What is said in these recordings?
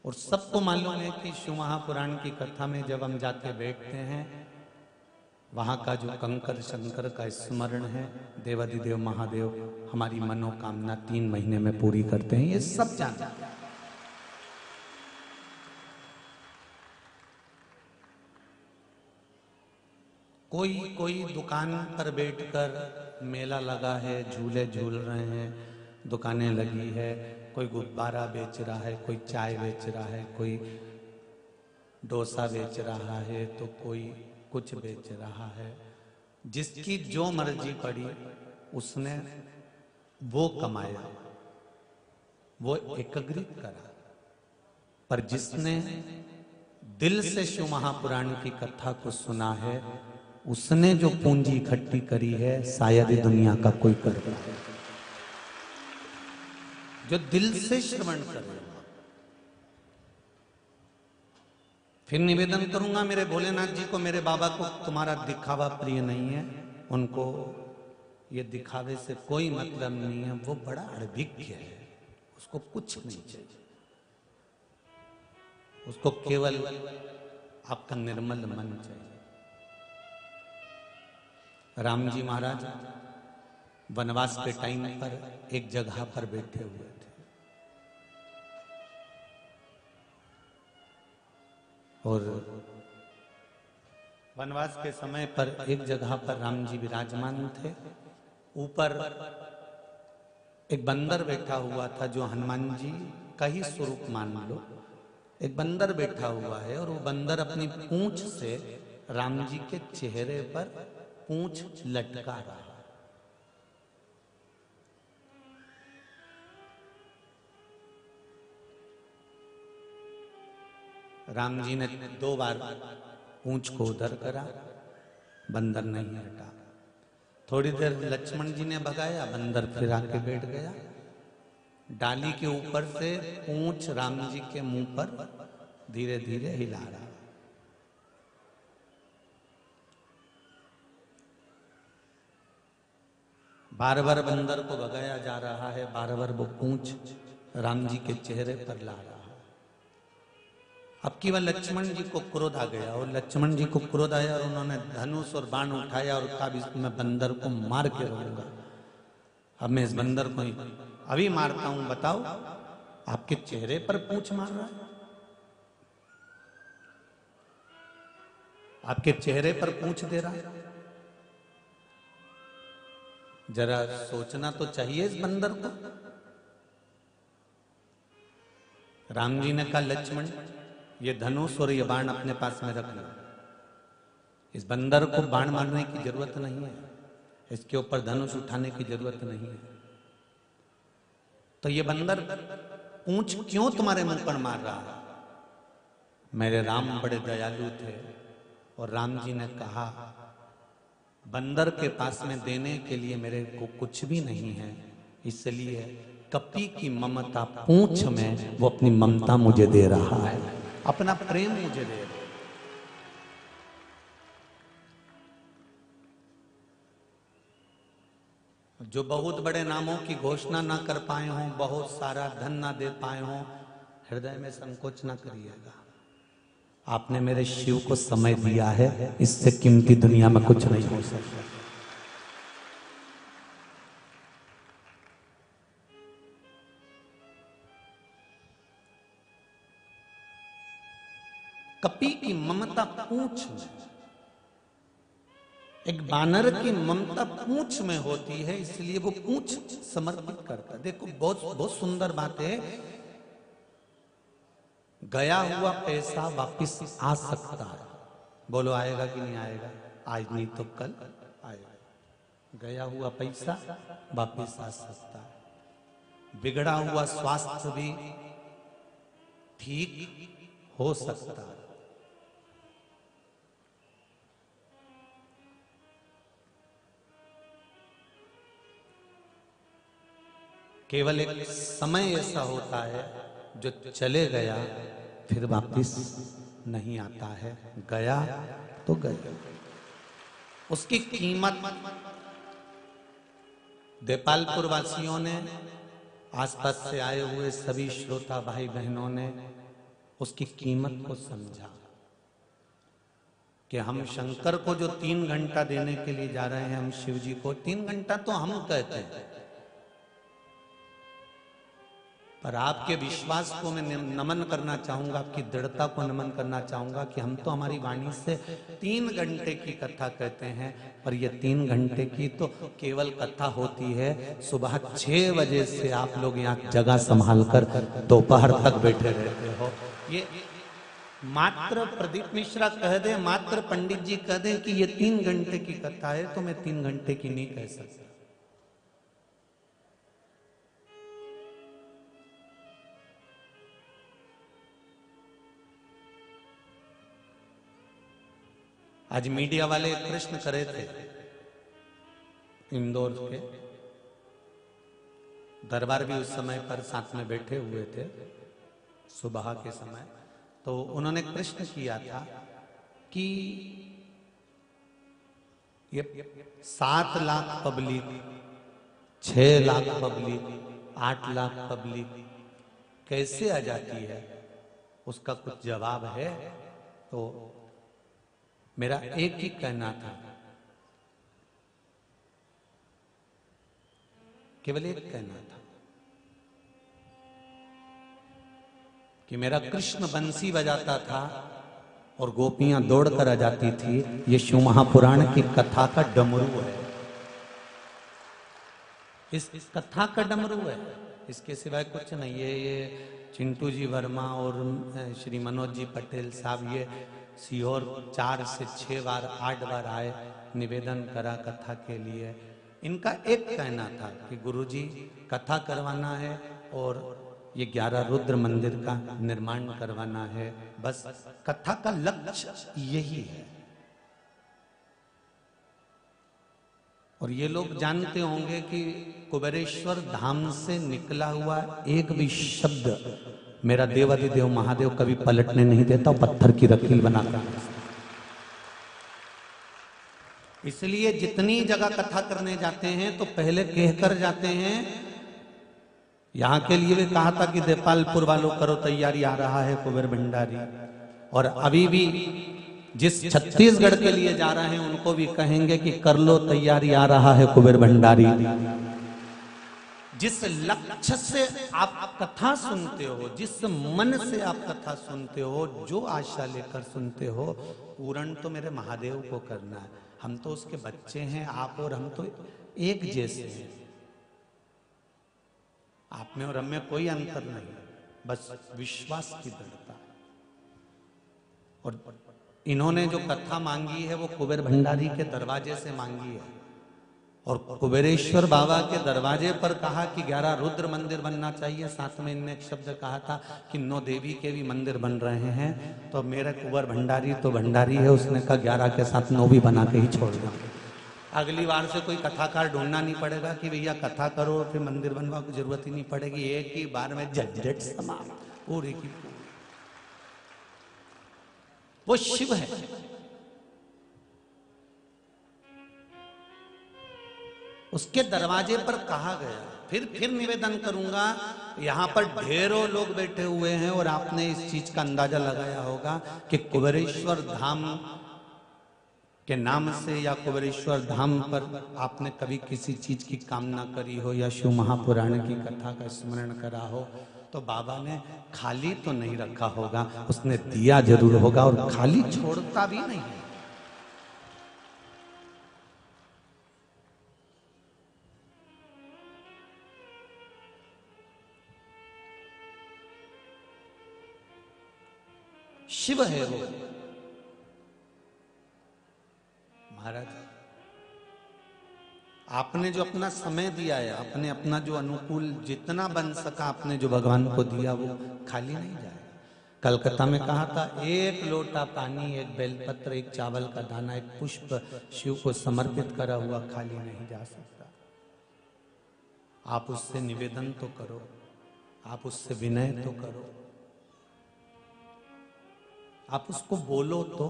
और सबको मालूम है कि शिव महापुराण की कथा में जब हम जाके बैठते हैं, वहां का जो कंकर शंकर का स्मरण है, देवाधिदेव महादेव हमारी मनोकामना 3 महीने में पूरी करते हैं, ये सब जानते हैं। कोई कोई दुकान पर बैठकर मेला लगा है, झूले झूल रहे हैं, दुकानें लगी है, कोई गुब्बारा बेच रहा है, कोई चाय बेच रहा है, कोई डोसा बेच रहा है, तो कोई कुछ बेच रहा है। जिसकी जो मर्जी पड़ी उसने वो कमाया, वो एकत्रित करा। पर जिसने दिल से शिव महापुराण की कथा को सुना है, उसने जो पूंजी इकट्ठी करी है, शायद ही दुनिया का कोई कर पाए। जो दिल से श्रवण करे। फिर निवेदन करूंगा मेरे भोलेनाथ जी को, मेरे बाबा को, तुम्हारा दिखावा प्रिय नहीं है, उनको ये दिखावे से कोई मतलब नहीं है। वो बड़ा अड़भिज्ञ है, उसको कुछ नहीं चाहिए, उसको केवल आपका निर्मल मन चाहिए। राम जी महाराज वनवास के टाइम पर एक जगह पर बैठे हुए थे और वनवास के समय पर एक जगह पर राम जी विराजमान थे। ऊपर एक बंदर बैठा हुआ था, जो हनुमान जी का ही स्वरूप मान लो। एक बंदर बैठा हुआ है और वो बंदर अपनी पूंछ से राम जी के चेहरे पर पूंछ लटका रहा है। राम जी ने 2 बार पूंछ को उधर करा, बंदर नहीं हटा। थोड़ी देर लक्ष्मण जी ने भगाया, बंदर फिर आके बैठ गया। डाली के ऊपर से पूंछ राम जी के मुंह पर धीरे धीरे हिला रहा। बार बार बंदर को भगाया जा रहा है, बार बार वो पूंछ राम जी के चेहरे पर ला रहा है। अब की बार लक्ष्मण जी को क्रोध आ गया और लक्ष्मण जी को क्रोध आया और उन्होंने धनुष और बाण उठाया और कहा, मैं बंदर को मार के रहूंगा। अब मैं इस बंदर को अभी मारता हूं, बताओ आपके चेहरे पर पूंछ मार रहा है, आपके चेहरे पर पूंछ दे रहा है। जरा सोचना तो चाहिए इस बंदर को। राम जी ने कहा, लक्ष्मण ये धनुष और ये बाण अपने पास में रख लो, इस बंदर को बाण मारने की जरूरत नहीं है, इसके ऊपर धनुष उठाने की जरूरत नहीं है। तो ये बंदर पूंछ क्यों तुम्हारे मुंह पर मार रहा है? मेरे राम बड़े दयालु थे और राम जी ने कहा, बंदर के पास में देने के लिए मेरे को कुछ भी नहीं है, इसलिए कपी की ममता पूंछ में वो अपनी ममता मुझे दे रहा है, अपना प्रेम मुझे दे रहा है। जो बहुत बड़े नामों की घोषणा ना कर पाए हों, बहुत सारा धन ना दे पाए हों, हृदय में संकोच ना करिएगा। आपने मेरे शिव को समय दिया है, इससे कीमती दुनिया में कुछ नहीं हो सकता। कपी की ममता पूंछ में, एक बानर की ममता पूंछ में होती है, इसलिए वो पूंछ समर्पित करता है। देखो बहुत बहुत सुंदर बात है, गया हुआ पैसा वापिस आ सकता है। बोलो आएगा कि नहीं आएगा? आज नहीं तो कल आएगा। गया हुआ पैसा वापिस आ सकता है। बिगड़ा हुआ स्वास्थ्य भी ठीक हो सकता है। केवल एक समय ऐसा होता है जो चले गया फिर वापिस नहीं आता है। गया तो गया, उसकी कीमत देपालपुर वासियों ने, आसपास से आए हुए सभी श्रोता भाई बहनों ने उसकी कीमत को समझा कि हम शंकर को जो 3 घंटा देने के लिए जा रहे हैं, हम शिव जी को 3 घंटा तो हम कहते हैं, पर आपके विश्वास को मैं नमन करना चाहूंगा, आपकी दृढ़ता को नमन करना चाहूंगा कि हम तो हमारी वाणी से 3 घंटे की कथा कहते हैं, पर ये 3 घंटे की तो केवल कथा होती है। सुबह 6 बजे से आप लोग यहाँ जगह संभाल कर दोपहर तक बैठे रहते हो। ये मात्र प्रदीप मिश्रा कह दे, मात्र पंडित जी कह दे कि ये 3 घंटे की कथा है, तो मैं 3 घंटे की नहीं कह सकता। आज मीडिया वाले एक प्रश्न करे थे, इंदौर के दरबार भी उस समय पर साथ में बैठे हुए थे सुबह के समय, तो उन्होंने एक प्रश्न किया था कि ये 7 lakh public, 6 lakh public, 8 lakh public कैसे आ जाती है, उसका कुछ जवाब है? तो मेरा एक ही कहना था, केवल एक कहना था कि मेरा कृष्ण बंसी बजाता था और गोपियां दौड़कर आ जाती थी। ये शिव महापुराण की कथा का डमरू है, इस कथा का डमरू है, इसके सिवाय कुछ नहीं है। ये चिंटू जी वर्मा और श्री मनोज जी पटेल साहब ये सीहोर 4 से 6 बार 8 बार आए, निवेदन करा कथा के लिए। इनका एक कहना था कि गुरुजी कथा करवाना है और ये 11 रुद्र मंदिर का निर्माण करवाना है, बस कथा का लक्ष्य यही है। और ये लोग जानते होंगे कि कुबेरेश्वर धाम से निकला हुआ एक भी शब्द मेरा देवाधिदेव महादेव कभी पलटने नहीं देता, पत्थर की रकील बनाता। इसलिए जितनी जगह कथा करने जाते हैं तो पहले कहकर जाते हैं। यहां के लिए भी कहा था कि देपालपुर वालों करो तैयारी, आ रहा है कुबेर भंडारी। और अभी भी जिस छत्तीसगढ़ के लिए जा रहे हैं उनको भी कहेंगे कि कर लो तैयारी, आ रहा है कुबेर भंडारी। जिस लक्ष्य से आप कथा सुनते हो, जिस मन से आप कथा सुनते हो, जो आशा लेकर सुनते हो, पूर्ण तो मेरे महादेव को करना है। हम तो उसके बच्चे हैं, आप और हम तो एक जैसे हैं। आप में और हम में कोई अंतर नहीं, बस विश्वास की दृढ़ता। और इन्होंने जो कथा मांगी है वो कुबेर भंडारी के दरवाजे से मांगी है। और कुबेरेश्वर बाबा के दरवाजे पर कहा कि 11 रुद्र मंदिर बनना चाहिए। साथ में इनने एक शब्द कहा था कि 9 देवी के भी मंदिर बन रहे हैं। तो मेरा कुबेर भंडारी तो भंडारी है, उसने कहा 11 के साथ 9 भी बना के ही छोड़ दो। अगली बार से कोई कथाकार ढूंढना नहीं पड़ेगा कि भैया कथा करो फिर मंदिर बनवाओ की जरूरत ही नहीं पड़ेगी। एक ही बार में झंझट समाप्त, पूरी की पूरी। वो शिव है। उसके दरवाजे पर कहा गया। फिर निवेदन करूंगा, यहां पर ढेरों लोग बैठे हुए हैं और आपने इस चीज का अंदाजा लगाया होगा कि कुबेरेश्वर धाम के नाम से या कुबेरेश्वर धाम पर आपने कभी किसी चीज की कामना करी हो या शिव महापुराण की कथा का स्मरण करा हो, तो बाबा ने खाली तो नहीं रखा होगा, उसने दिया जरूर होगा और खाली छोड़ता भी नहीं है। शिव है वो महाराज। आपने जो अपना समय दिया है, आपने अपना जो अनुकूल जितना बन सका आपने जो भगवान को दिया, वो खाली नहीं जाए। कलकत्ता में कहा था, एक लोटा पानी, एक बेलपत्र, एक चावल का दाना, एक पुष्प शिव को समर्पित करा हुआ खाली नहीं जा सकता। आप उससे निवेदन तो करो, आप उससे विनय तो करो, आप उसको बोलो तो।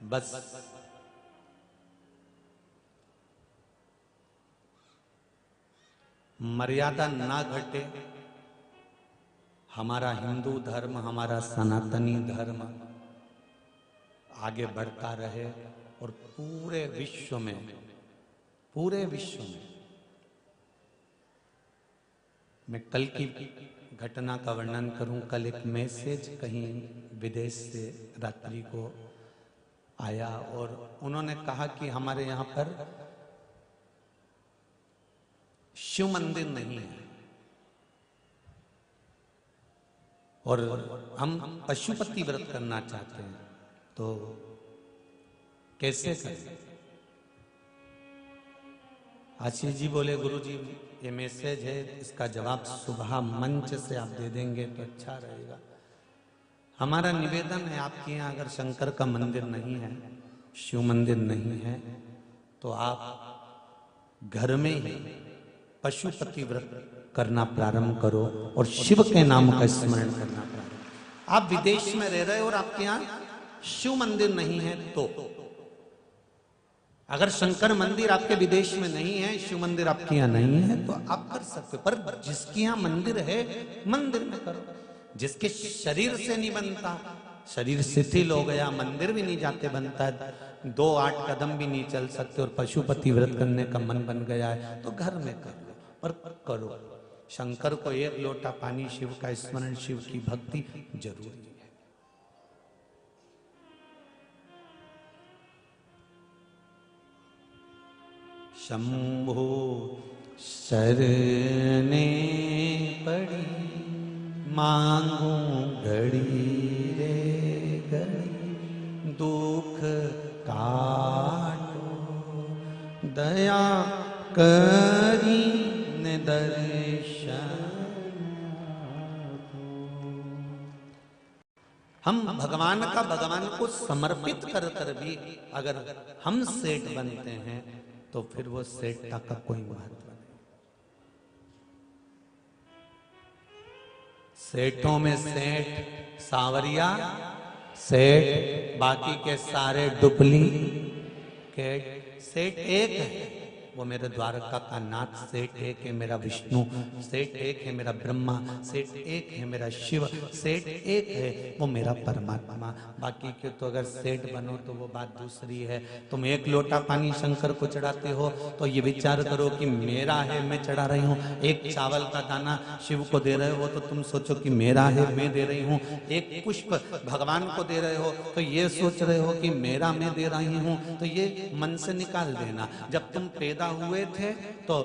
बस मर्यादा ना घटे, हमारा हिंदू धर्म, हमारा सनातनी धर्म आगे बढ़ता रहे और पूरे विश्व में मैं कल की घटना का वर्णन करूं। कल एक मैसेज कहीं विदेश से रात्रि को आया और उन्होंने कहा कि हमारे यहाँ पर शिव मंदिर नहीं है और हम पशुपति व्रत करना चाहते हैं, तो कैसे करें? आशीष जी बोले, गुरुजी ये मैसेज है, इसका जवाब सुबह मंच से आप दे देंगे तो अच्छा रहेगा। हमारा निवेदन है, आपके यहाँ अगर शंकर का मंदिर नहीं है, शिव मंदिर नहीं है, तो आप घर में ही पशुपति व्रत करना प्रारंभ करो और शिव के नाम का स्मरण करना प्रारंभ। आप विदेश में रह रहे हो और आपके यहाँ शिव मंदिर नहीं है, तो अगर शंकर मंदिर आपके विदेश में नहीं है, शिव मंदिर आपके यहाँ नहीं है, तो आप कर सकते हो। पर जिसके यहाँ मंदिर है, मंदिर में करो। जिसके शरीर से नहीं बनता, शरीर शिथिल हो गया, मंदिर भी नहीं जाते बनता है, 2-8 कदम भी नहीं चल सकते और पशुपति व्रत करने का मन बन गया है, तो घर में कर लो। पर करो, शंकर को 1 लोटा पानी, शिव का स्मरण, शिव की भक्ति जरूरी है। शंभो शरणे पड़ी, मांगू घड़ी रे घड़ी, दुख काटो दया करी ने दर्शन। हम भगवान को समर्पित कर कर भी अगर हम सेठ बनते हैं, तो फिर वो सेठता का कोई महत्व नहीं। सेठों में सेठ सांवरिया सेठ, बाकी के सारे डुप्लीकेट। सेठ एक है, वो मेरे द्वारका का नाथ सेठ एक है, मेरा विष्णु सेठ एक है, मेरा ब्रह्मा सेठ एक है, मेरा शिव सेठ एक है, वो मेरा परमात्मा। बाकी के तो अगर सेठ बनो तो वो बात दूसरी है। तुम 1 लोटा पानी शंकर को चढ़ाते हो तो ये विचार करो कि मेरा है, मैं चढ़ा रही हूँ। 1 चावल का दाना शिव को दे रहे हो तो तुम सोचो कि मेरा है, मैं दे रही हूँ। 1 पुष्प भगवान को दे रहे हो तो ये सोच रहे हो कि मेरा, मैं दे रही हूँ। तो ये मन से निकाल देना। जब तुम पैदा हुए थे तो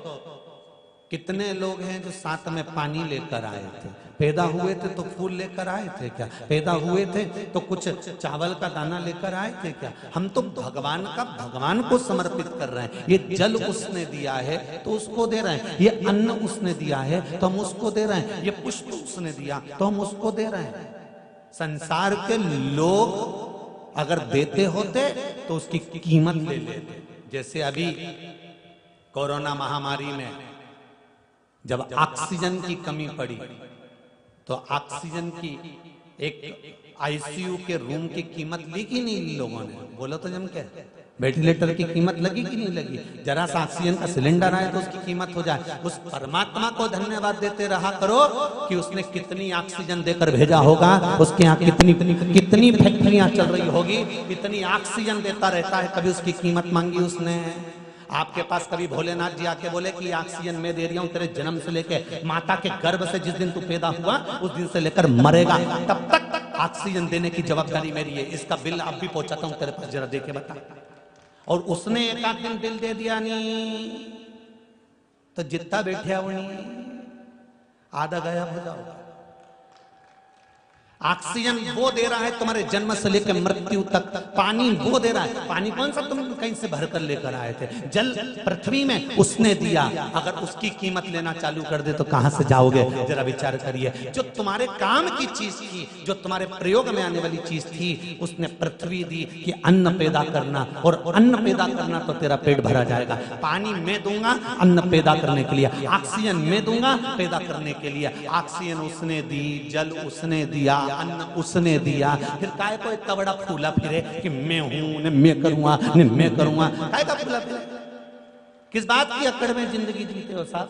कितने लोग हैं जो साथ में पानी लेकर आए थे? पैदा हुए थे तो फूल लेकर आए थे क्या? पैदा हुए थे तो कुछ चावल का दाना लेकर आए थे क्या? हम तो भगवान को समर्पित कर रहे हैं। ये जल उसने दिया है तो उसको दे रहे हैं, ये अन्न उसने दिया है तो हम उसको दे रहे हैं, ये पुष्प उसने दिया तो हम उसको दे रहे हैं। संसार के लोग अगर देते होते तो उसकी कीमत ले लेते। जैसे अभी कोरोना महामारी में जब ऑक्सीजन की कमी पड़ी तो ऑक्सीजन की एक आईसीयू के रूम की कीमत ली कि नहीं ली लोगों ने? बोलो तो जम के। वेंटिलेटर की कीमत लगी कि नहीं लगी? जरा सा ऑक्सीजन का सिलेंडर आए तो उसकी कीमत हो जाए। उस परमात्मा को धन्यवाद देते रहा करो कि उसने कितनी ऑक्सीजन देकर भेजा होगा, उसके यहाँ कितनी फैक्ट्रियां चल रही होगी, कितनी ऑक्सीजन देता रहता है, कभी उसकी कीमत मांगी उसने? आपके पास कभी भोलेनाथ जी आके बोले कि ऑक्सीजन मैं दे रही हूं तेरे जन्म से लेके माता के गर्भ से, जिस दिन तू पैदा हुआ उस दिन से लेकर मरेगा तब तक ऑक्सीजन देने की जवाबदारी मेरी है, इसका बिल अब भी पहुंचाता हूं तेरे पास, जरा दे के बता। और उसने एक आध दिन बिल दे दिया नहीं तो जितना बैठे वही आधा गायब हो जाओगा। ऑक्सीजन वो दे रहा है तुम्हारे जन्म से लेकर मृत्यु तक। पानी वो दे रहा है। पानी कौन सा तुम कहीं से भरकर लेकर आए थे? जल पृथ्वी में उसने दिया। अगर उसकी कीमत लेना चालू कर दे तो कहां से जाओगे? जरा विचार करिए। जो तुम्हारे काम की चीज थी, जो तुम्हारे प्रयोग में आने वाली चीज थी, उसने पृथ्वी दी कि अन्न पैदा करना, और अन्न पैदा करना तो तेरा पेट भरा जाएगा। पानी मैं दूंगा अन्न पैदा करने के लिए, ऑक्सीजन मैं दूंगा पैदा करने के लिए। ऑक्सीजन उसने दी, जल उसने दिया, अन्न उसने दिया। फिर काय को इतना बड़ा फूला फिरे कि मैं हूं ने मैं करूंगा ने मैं करूंगा? काय का फूला फिरे? किस बात की अकड़ में जिंदगी जीते हो साहब?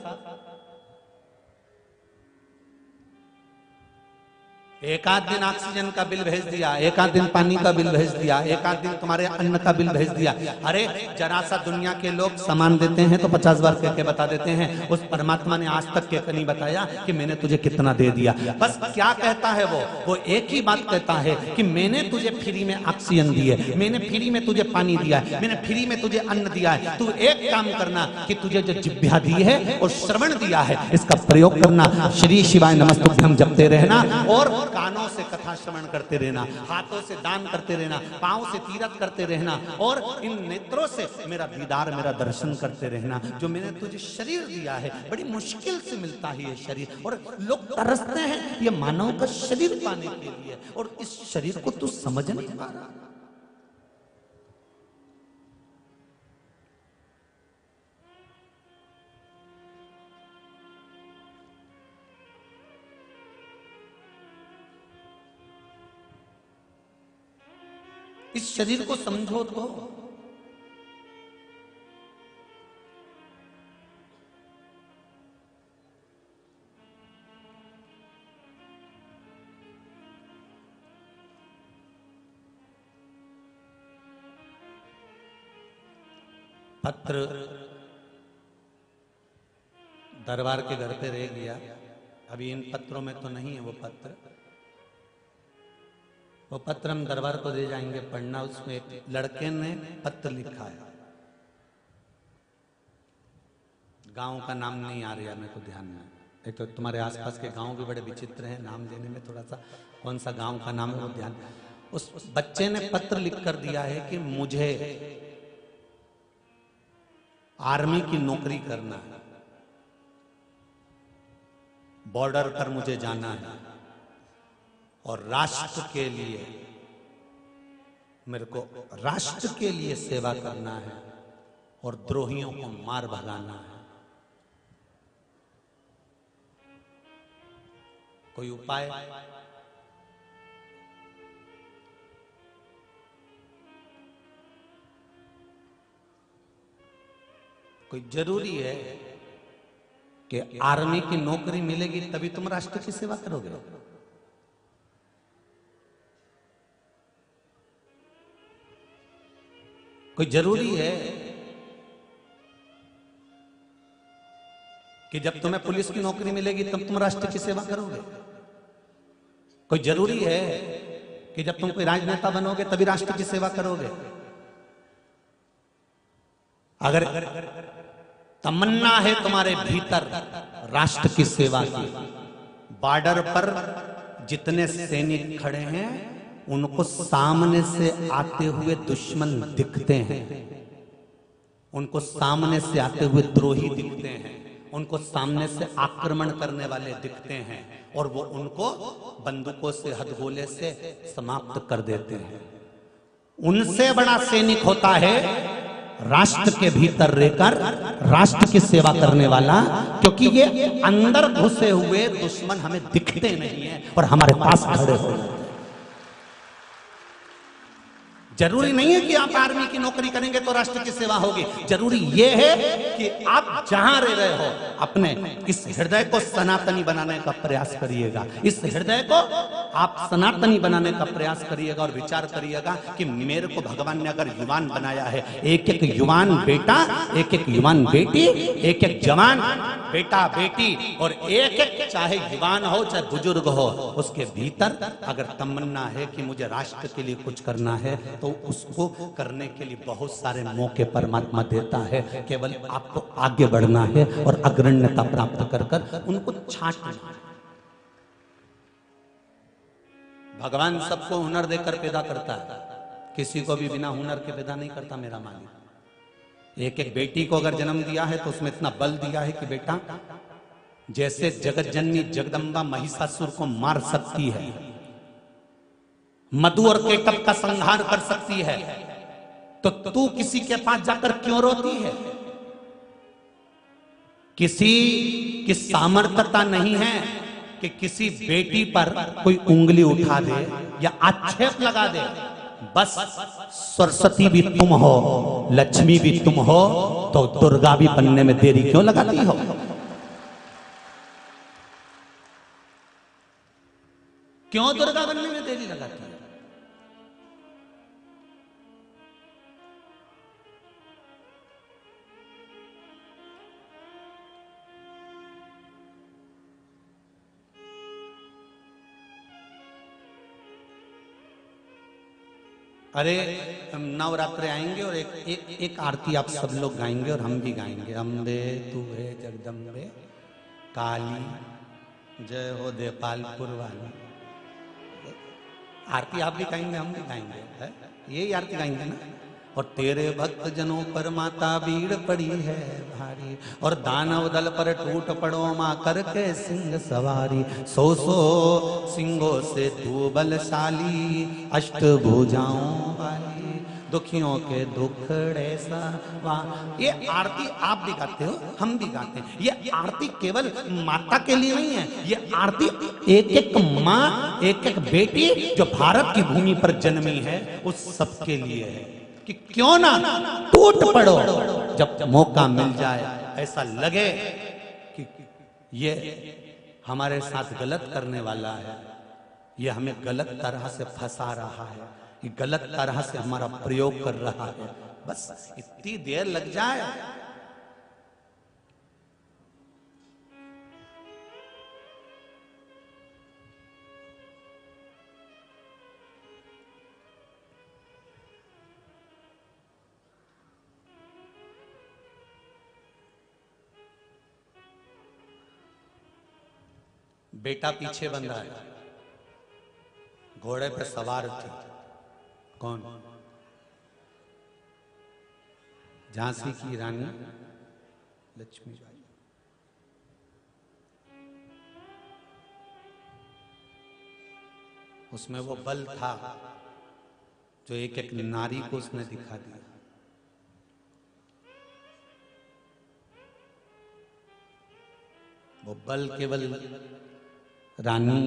एक आध दिन ऑक्सीजन का बिल भेज दिया, एक आध दिन पानी का बिल भेज दिया, एक आध दिन तुम्हारे अन्न का बिल भेज दिया। अरे जरा सा दुनिया के लोग सामान देते हैं तो 50 बार कह के बता देते हैं, उस परमात्मा ने आज तक कह नहीं बताया कि मैंने तुझे कितना दे दिया। बस क्या कहता है वो एक ही बात कहता है कि मैंने तुझे फ्री में ऑक्सीजन दी है, मैंने फ्री में तुझे पानी दिया है, मैंने फ्री में तुझे अन्न दिया है। तू एक काम करना कि तुझे जो जिह्वा दी है और श्रवण दिया है इसका प्रयोग करना, श्री शिवाय नमस्तुभ्यम जपते रहना, और कानों से कथा श्रवण करते रहना, हाथों से दान करते रहना, पांव से तीरथ करते रहना, और इन नेत्रों से मेरा दीदार, मेरा दर्शन करते रहना। जो मैंने तुझे शरीर दिया है, बड़ी मुश्किल से मिलता है ये शरीर, और लोग तरसते हैं ये मानव का शरीर पाने के लिए, और इस शरीर को तू समझ नहीं पा रहा। इस शरीर को समझो तो। पत्र दरबार के घर पे रह गया, अभी इन पत्रों में तो नहीं है वो पत्र हम दरबार को दे जाएंगे पढ़ना। उसमें एक लड़के ने पत्र लिखा है, गांव का नाम नहीं आ रहा मेरे को ध्यान में। एक तो तुम्हारे आसपास के गांव भी बड़े विचित्र हैं, नाम लेने में थोड़ा सा कौन सा गांव का नाम है वो ध्यान। उस बच्चे ने पत्र लिख कर दिया है कि मुझे आर्मी की नौकरी करना है, बॉर्डर पर मुझे जाना है, और राष्ट्र के लिए मेरे को राष्ट्र के लिए सेवा करना है, और द्रोहियों को मार भगाना है। कोई उपाय? कोई जरूरी है कि आर्मी की नौकरी मिलेगी तभी तुम राष्ट्र की सेवा करोगे? कोई जरूरी है कि जब तुम्हें पुलिस की नौकरी मिलेगी तब तुम राष्ट्र की सेवा करोगे? कोई जरूरी है कि जब तुम कोई राजनेता बनोगे तभी राष्ट्र की सेवा करोगे? अगर तमन्ना है तुम्हारे भीतर राष्ट्र की सेवा की, बॉर्डर पर जितने सैनिक खड़े हैं उनको सामने से आते हुए दुश्मन दिखते हैं, उनको सामने से आते हुए द्रोही दिखते हैं, उनको सामने से आक्रमण करने वाले दिखते हैं, और वो उनको बंदूकों से हथगोले से समाप्त कर देते हैं। उनसे बड़ा सैनिक होता है राष्ट्र के भीतर रहकर राष्ट्र की सेवा करने वाला, क्योंकि ये अंदर घुसे हुए दुश्मन हमें दिखते नहीं है और हमारे पास खड़े हो। जरूरी नहीं है कि आप आर्मी की नौकरी करेंगे तो राष्ट्र की सेवा होगी। जरूरी यह है कि आप जहां रह रहे हो अपने इस हृदय को सनातनी बनाने का प्रयास करिएगा। इस हृदय को आप सनातनी बनाने का प्रयास करिएगा और विचार करिएगा कि मेरे को भगवान ने अगर युवान बनाया है, एक एक युवान बेटा, एक एक युवान बेटी, एक एक जवान बेटा बेटी, और एक एक चाहे युवान हो चाहे बुजुर्ग हो, उसके भीतर अगर तमन्ना है कि मुझे राष्ट्र के लिए कुछ करना है तो उसको करने के लिए बहुत सारे मौके परमात्मा देता है। केवल आपको आगे बढ़ना है और अग्रण्यता प्राप्त कर कर उनको छांटना। भगवान सबको हुनर देकर पैदा करता है, किसी को भी बिना हुनर के पैदा नहीं करता मेरा मालिक। एक एक बेटी को अगर जन्म दिया है तो उसमें इतना बल दिया है कि बेटा जैसे जगत जननी जगदम्बा महिषासुर को मार सकती है, मधु और केकब का संहार कर सकती है, तो तू किसी के पास जाकर क्यों रोती है? किसी की सामर्थ्यता नहीं है कि किसी बेटी पर कोई उंगली उठा दे या आक्षेप लगा दे। बस सरस्वती भी तुम हो, लक्ष्मी भी तुम हो, तो दुर्गा भी बनने में देरी क्यों लगाती हो? क्यों दुर्गा बनने में देरी लगाती है? अरे नवरात्रे आएंगे और एक आरती आप सब लोग गाएंगे और हम भी गाएंगे। अम्बे तू है जगदम्बे काली जय हो देपालपुर वाली। आरती आप भी गाएंगे, हम भी गाएंगे, है यही आरती गाएंगे ना। और तेरे भक्त जनों पर माता भीड़ पड़ी है भारी, और दानव दल पर टूट पड़ो माँ करके सिंह सवारी। सौ सौ सिंहों से तू बलशाली, अष्ट भुजाओं वाली, दुखियों के दुखड़े सवा। ये आरती आप भी गाते हो, हम भी गाते हैं। ये आरती केवल माता के लिए नहीं है, ये आरती एक एक माँ, एक एक बेटी जो भारत की भूमि पर जन्मी है उस सबके लिए है कि क्यों ना टूट पड़ो जब मौका मिल जाए। ऐसा लगे कि ये हमारे साथ गलत करने वाला है, ये हमें गलत तरह से फंसा रहा है, ये गलत तरह से हमारा प्रयोग कर रहा है, बस इतनी देर लग जाए। बेटा पीछे बंधा है, घोड़े पर सवार थी। कौन? झांसी की रानी लक्ष्मीबाई। उसमें वो बल था जो एक एक नारी को उसने दिखा दिया। वो बल केवल रानी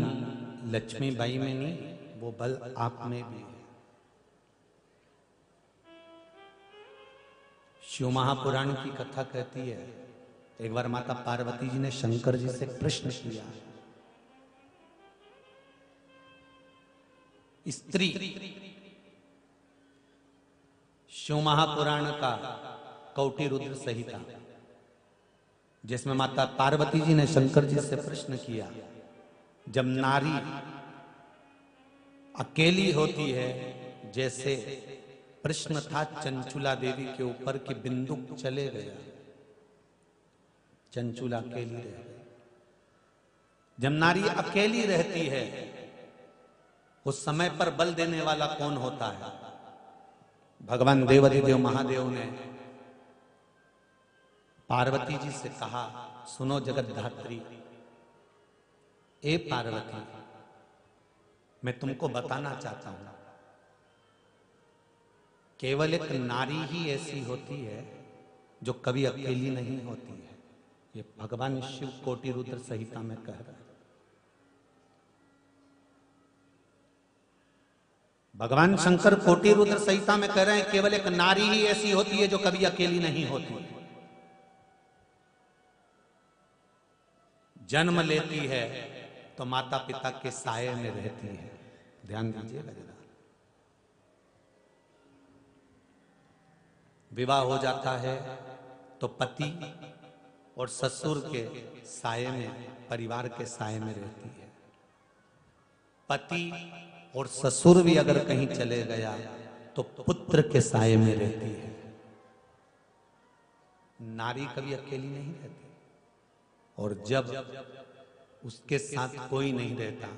लक्ष्मीबाई में नहीं, वो बल आप में भी है। शिव महापुराण की कथा कहती है, एक बार माता पार्वती जी ने शंकर जी से प्रश्न किया, स्त्री, शिव महापुराण का कौटी रुद्र संहिता, जिसमें माता पार्वती जी ने शंकर जी से प्रश्न किया, जब नारी अकेली होती है, जैसे प्रश्न था चंचुला देवी के ऊपर कि बिंदुक चले गया, चंचुला अकेली रह गई। जब नारी अकेली रहती है उस समय पर बल देने वाला कौन होता है? भगवान देवाधिदेव महादेव ने पार्वती जी से कहा, सुनो जगतधात्री, ए पार्वती, मैं तुमको बताना चाहता हूं, केवल एक नारी ही ऐसी होती है जो कभी अकेली नहीं होती है। ये भगवान शिव कोटि रुद्र संहिता में कह रहा है। भगवान शंकर कोटि रुद्र संहिता में कह रहे हैं, केवल एक नारी ही ऐसी होती है जो कभी अकेली नहीं होती। जन्म लेती है तो माता पिता के साये में रहती है। ध्यान दीजिएगा जरा। विवाह हो जाता है तो पति और ससुर के साये में, परिवार के साये में रहती है। पति और ससुर भी अगर कहीं चले गया तो पुत्र के साये में रहती है। नारी कभी अकेली नहीं रहती। और जब उसके साथ कोई नहीं रहता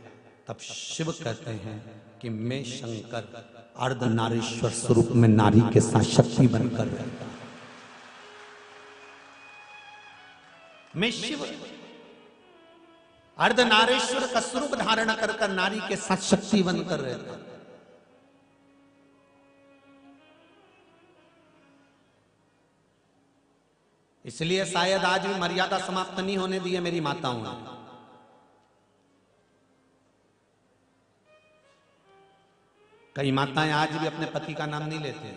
तब शिव कहते हैं कि मैं शंकर अर्धनारीश्वर स्वरूप में नारी के साथ शक्ति बनकर रहता। मैं शिव अर्धनारीश्वर का स्वरूप धारण कर नारी के साथ शक्ति बनकर रहता। इसलिए शायद आज भी मर्यादा समाप्त नहीं होने दी है मेरी माताओं ने। कई माताएं आज भी अपने पति का नाम नहीं लेते।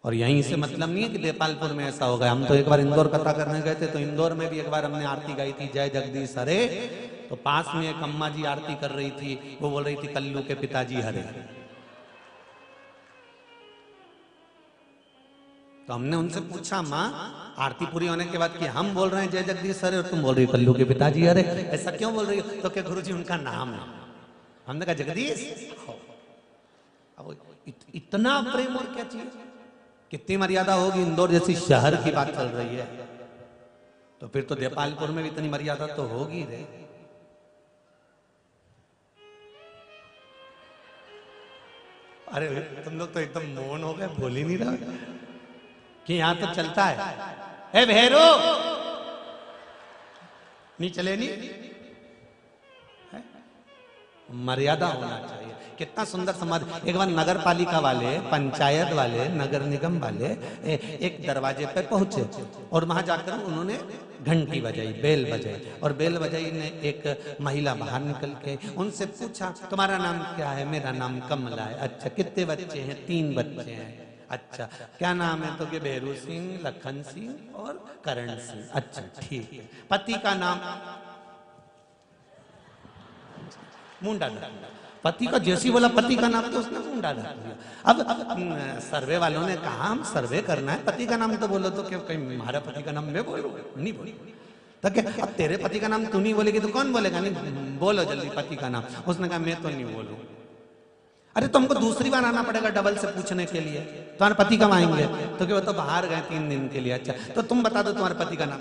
और यहीं से मतलब नहीं है कि देपालपुर में ऐसा हो गया। हम तो एक बार इंदौर कथा करने गए थे, तो इंदौर में भी एक बार हमने आरती गाई थी, जय जगदीश हरे तो पास में एक अम्मा जी आरती कर रही थी, वो बोल रही थी कल्लू के पिताजी हरे। तो हमने उनसे पूछा, माँ आरती पूरी होने के बाद कि हम बोल रहे हैं जय जगदीश हरे और तुम बोल रही हो कल्लू के पिताजी हरे, ऐसा क्यों बोल रही हो? तो क्या गुरुजी उनका नाम है। हमने कहा जगदीश। अब इतना प्रेम और क्या चाहिए? कितनी मर्यादा होगी? इंदौर जैसी शहर की बात चल रही है, तो फिर तो देपालपुर में भी इतनी मर्यादा तो होगी रे। अरे तुम लोग तो एकदम मौन हो गए, बोल ही नहीं रहा कि यहां तो चलता है। ए भैरो नहीं चले नहीं, मर्यादा होना चाहिए। कितना सुंदर समाज। एक बार नगर पालिका वाले, पंचायत वाले, नगर निगम वाले एक दरवाजे पर पहुंचे और वहां जाकर उन्होंने घंटी बजाई, बेल बजाई, और बेल बजाई ने एक महिला बाहर निकल के उनसे पूछा तुम्हारा नाम क्या है? मेरा नाम कमला है। अच्छा कितने बच्चे हैं? 3 बच्चे हैं। अच्छा क्या नाम है? तो कि भैरू सिंह, लखन सिंह और करण सिंह। अच्छा ठीक है। पति का नाम? मुंडा ढक लिया। पति का जैसी बोला पति का नाम तो उसने मुंडा ढक लिया। अब सर्वे वालों ने कहा हम सर्वे करना है, पति का नाम तो बोलो। तो क्या कहीं हमारा पति का नाम मैं बोलूं? नहीं बोलूं। तो क्या अब तेरे पति का नाम तू नहीं बोलेगी तो कौन बोलेगा? नहीं बोलो जल्दी पति का नाम। उसने कहा मैं तो नहीं बोलूं। अरे तुमको दूसरी बार आना पड़ेगा डबल से पूछने के लिए, तुम्हारे पति कब आएंगे? तो क्या वो तो बाहर गए 3 दिन के लिए। अच्छा तो तुम बता दो तुम्हारे पति का नाम।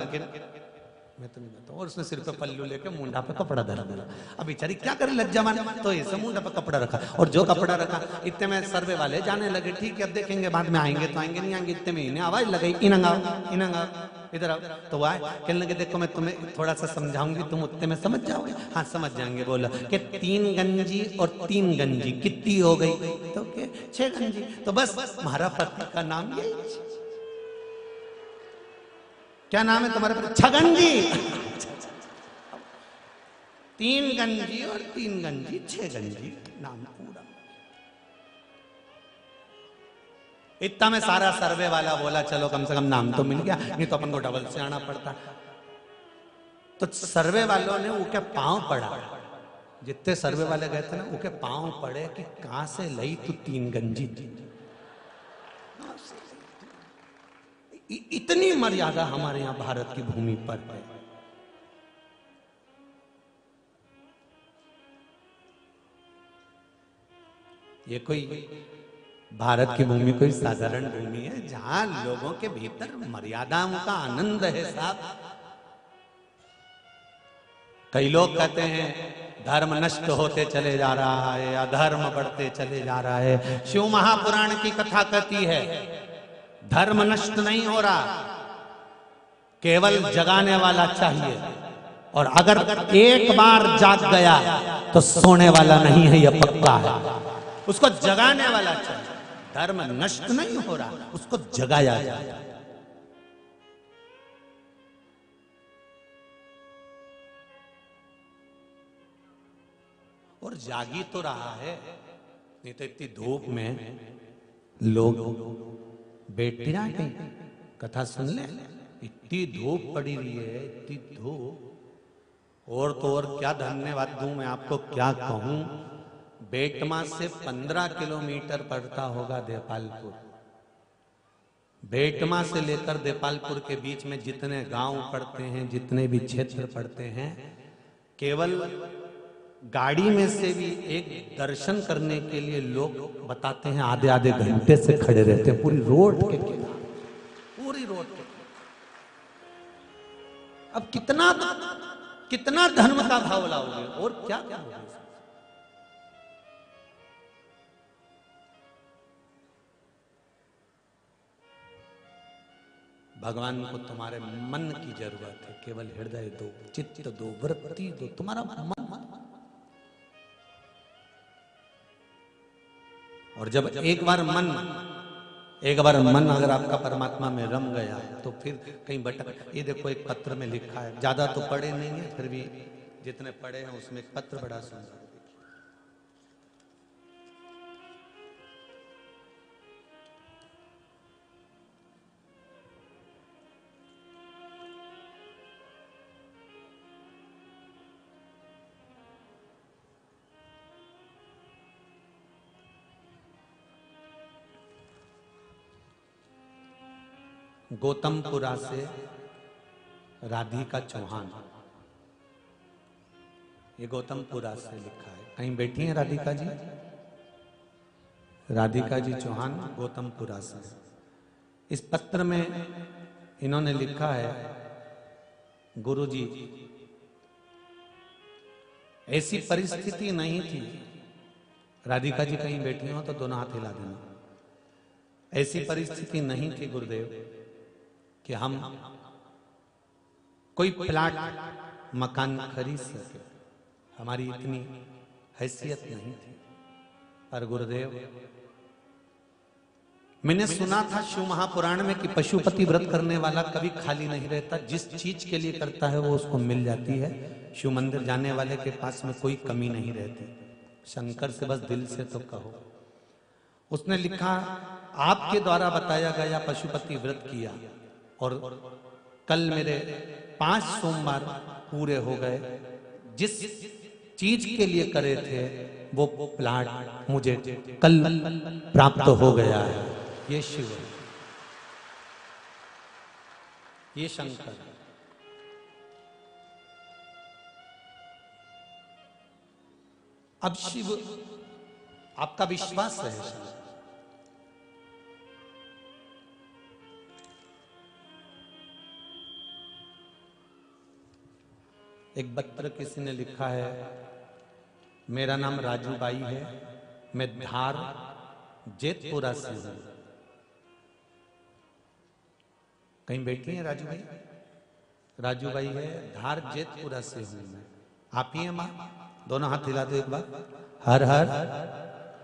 मैं तो नहीं बताऊं। और उसने सिर पे पल्लू लेके मुंडा पे कपड़ा धरा दिया। अब बेचारी क्या करे लज्जावान, तो ऐसे मुंडा पे कपड़ा रखा, और जो कपड़ा रखा इतने में सर्वे वाले जाने लगे। ठीक है अब देखेंगे बाद में आएंगे तो आएंगे, नहीं आएंगे। इतने में इन्हें आवाज लगाई, इनंगा इनंगा इधर आओ। तो वो आए, कहने लगे देखो मैं तुम्हें थोड़ा सा समझाऊंगी, तुम उतने में समझ जाओगे। हाँ समझ जाएंगे। बोला कि 3 गंजी और 3 गंजी कितनी हो गई? तो के 6 गंजी। तो बस हमारा पति का नाम यही। क्या नाम है तुम्हारे पति? छगन जी। 3 गंजी और 3 गंजी 6 गंजी नाम पूरा। इतना में सारा सर्वे वाला बोला चलो कम से कम नाम तो मिल गया, नहीं तो अपन को डबल से आना पड़ता। तो सर्वे वालों ने उनके पांव पड़ा, जितने सर्वे वाले गए थे ना उनके पांव पड़े कि कहां से लई तू 3 गंजी। इतनी मर्यादा हमारे यहां भारत की भूमि पर है। ये कोई भारत की भूमि कोई साधारण भूमि है जहां लोगों के भीतर मर्यादाओं का आनंद है साहब। कई लोग कहते हैं धर्म नष्ट होते चले जा रहा है, अधर्म बढ़ते चले जा रहा है। शिव महापुराण की कथा कहती है धर्म नष्ट नहीं हो रहा, केवल जगाने वाला चाहिए। और अगर एक बार जाग गया तो सोने वाला नहीं है, यह पक्का है। उसको जगाने वाला चाहिए। धर्म नष्ट नहीं हो रहा, उसको जगाया जाए। और जागी तो रहा है, नहीं तो इतनी धूप में लोग बैठ ना कहीं कथा सुन ले। इतनी धूप पड़ी हुई है, इतनी धूप। और तो और क्या धन्यवाद दूं मैं आपको, क्या कहूं। बेटमा से 15 किलोमीटर पड़ता होगा देपालपुर। बेटमा से लेकर देपालपुर के बीच में जितने गांव पड़ते हैं, जितने भी क्षेत्र पड़ते हैं, केवल गाड़ी में से भी एक दर्शन करने के लिए लोग बताते हैं आधे आधे घंटे से खड़े रहते हैं पूरी रोड के किनारे, पूरी रोड के। अब कितना कितना धर्म का भाव लाओगे और क्या क्या होगा। भगवान को तुम्हारे मन की जरूरत है, केवल हृदय दो, चित्त दो, वृत्ति दो, तुम्हारा मन। और जब एक बार मन अगर आपका परमात्मा में रम गया तो फिर कहीं भटक। ये देखो एक पत्र में लिखा है, ज्यादा तो पढ़े नहीं है, फिर भी जितने पढ़े हैं उसमें एक पत्र बड़ा सुंदर। गौतमपुरा से राधिका चौहान, ये गौतमपुरा से लिखा है। कहीं बैठी हैं राधिका जी? राधिका जी चौहान गौतमपुरा से। इस पत्र में इन्होंने लिखा है, गुरुजी ऐसी परिस्थिति नहीं थी, राधिका जी कहीं बैठी हो तो दोनों हाथ हिला देना। ऐसी परिस्थिति नहीं थी गुरुदेव कि हम कोई प्लाट मकान खरीद सके, हमारी इतनी हैसियत नहीं थी। पर गुरुदेव मैंने सुना था शिव महापुराण में कि पशुपति व्रत करने वाला कभी खाली नहीं रहता, जिस चीज के लिए करता है वो उसको मिल जाती है। शिव मंदिर जाने वाले के पास में कोई कमी नहीं रहती। शंकर से बस दिल से तो कहो। उसने लिखा, आपके द्वारा बताया गया पशुपति व्रत किया और कल मेरे 5 सोमवार पूरे हो गए। जिस चीज के लिए करे थे वो प्लाट मुझे कल प्राप्त हो गया है। ये शिव है, ये शंकर। अब शिव आपका विश्वास है शंकर। एक पत्र किसी ने लिखा है, मेरा नाम राजू बाई है, मैं धार जेतपुरा से हूं। कहीं बैठी हैं राजू भाई? राजू भाई है, धार जेतपुरा से हूं मैं। आप ही हैं मां? दोनों हाथ हिला दो एक बार। हर हर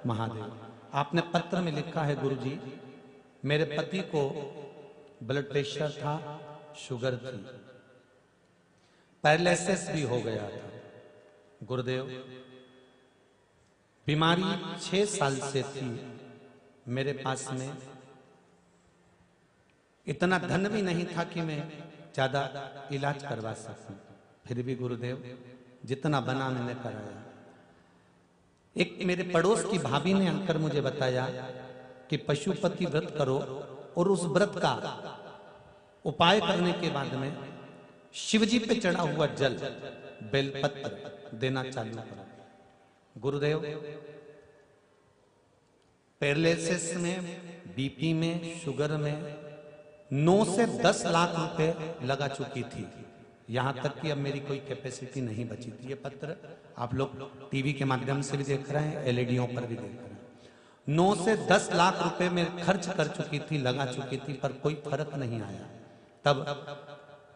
महादेव। आपने पत्र में लिखा है, गुरुजी मेरे पति को ब्लड प्रेशर था, शुगर थी, पैरालिसिस भी हो गया था। गुरुदेव बीमारी 6 साल से थी, मेरे पास में इतना धन भी नहीं था कि मैं ज्यादा इलाज करवा सकूं। फिर भी गुरुदेव जितना बना मैंने कराया। एक मेरे पड़ोस की भाभी ने आकर मुझे बताया कि पशुपति व्रत करो और उस व्रत का उपाय करने के बाद में शिवजी पे चढ़ा हुआ जल बेलपत्र देना चालू करो। गुरुदेव पैरालिसिस में, बीपी में, शुगर में 9 से 10 लाख रुपए लगा चुकी थी। यहां तक कि अब मेरी कोई कैपेसिटी नहीं बची थी। ये पत्र आप लोग टीवी के माध्यम से भी देख रहे हैं, एलईडीओं पर भी देख रहे हैं। 9 से 10 लाख रुपए में खर्च कर चुकी थी, लगा चुकी थी, पर कोई फर्क नहीं आया। तब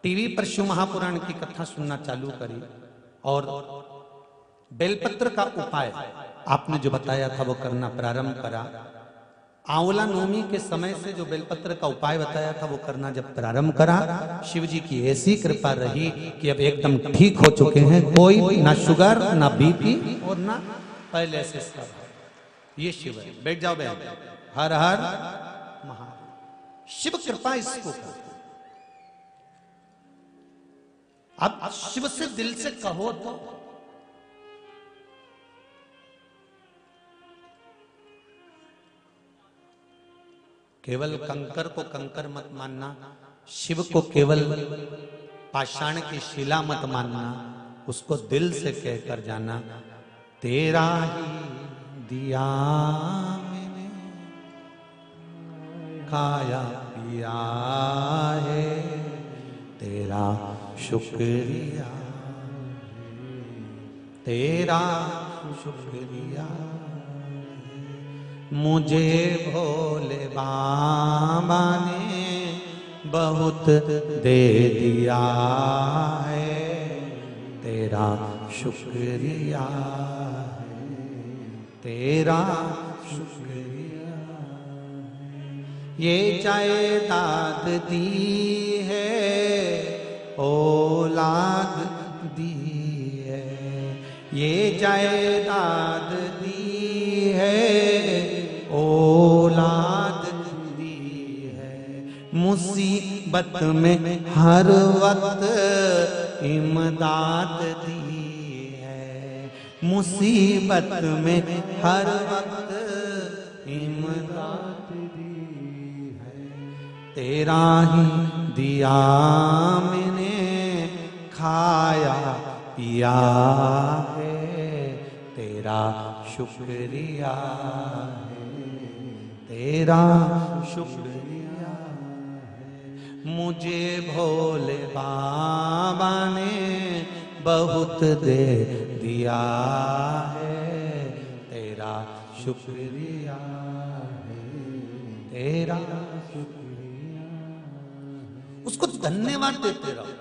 टीवी पर शिव महापुराण की कथा सुनना चालू करी और बेलपत्र का उपाय आपने जो बताया था वो करना प्रारंभ करा। आंवला नवमी के समय से जो बेलपत्र का उपाय बताया था वो करना जब प्रारंभ करा, शिव जी की ऐसी कृपा रही कि अब एकदम ठीक हो चुके हैं। कोई ना शुगर, ना बीपी और ना पैरालिसिस का। ये शिव है। बैठ जाओ बहन। हर हर महादेव। शिव कृपा इसको कर। अब शिव से दिल से कहो तो केवल कंकर को कंकर मत मानना, शिव को केवल पाषाण की शिला मत मानना, उसको दिल से कहकर जाना, तेरा ही दिया मैंने खाया पिया है, तेरा शुक्रिया, तेरा शुक्रिया, मुझे भोले बाबा ने बहुत दे दिया है, तेरा शुक्रिया है, तेरा शुक्रिया है। ये जायदाद दी है, औलाद दी है, ये जायदाद दी है, औलाद दी है, मुसीबत में हर वक्त इमदाद दी है, मुसीबत में हर वक्त इमदाद दी है, तेरा ही दिया मैंने खाया पिया है, तेरा शुक्रिया है, तेरा शुक्रिया है। मुझे भोले बाबा ने बहुत दे दिया है, तेरा शुक्रिया है, तेरा शुक्रिया। उसको धन्यवाद देते रहो,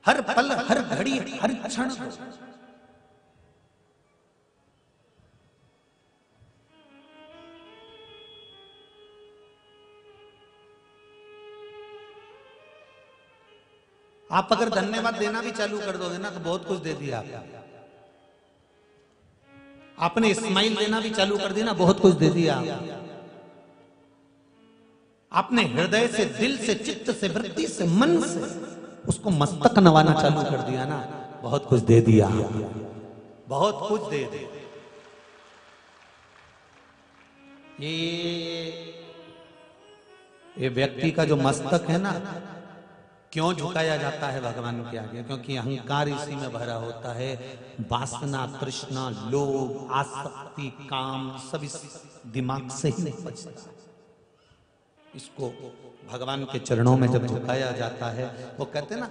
हर पल, हर घड़ी, हर क्षण। आप अगर धन्यवाद देना भी चालू कर दोगे ना तो बहुत कुछ दे दिया आपने। स्माइल देना भी चालू कर दिया ना, बहुत कुछ दे दिया आपने। हृदय से, दिल से, चित्त से, वृत्ति से, मन से उसको मस्तक नवाना चालू कर दिया ना, बहुत कुछ दे दिया, बहुत कुछ दे दे। ये व्यक्ति का जो मस्तक है ना, क्यों झुकाया जाता है भगवान के आगे? क्योंकि अहंकार इसी में भरा होता है। वासना, तृष्णा, लोभ, आसक्ति, काम सब इस दिमाग से ही नहीं बचता। इसको भगवान के चरणों में जब झुकाया जाता है, वो कहते हैं ना,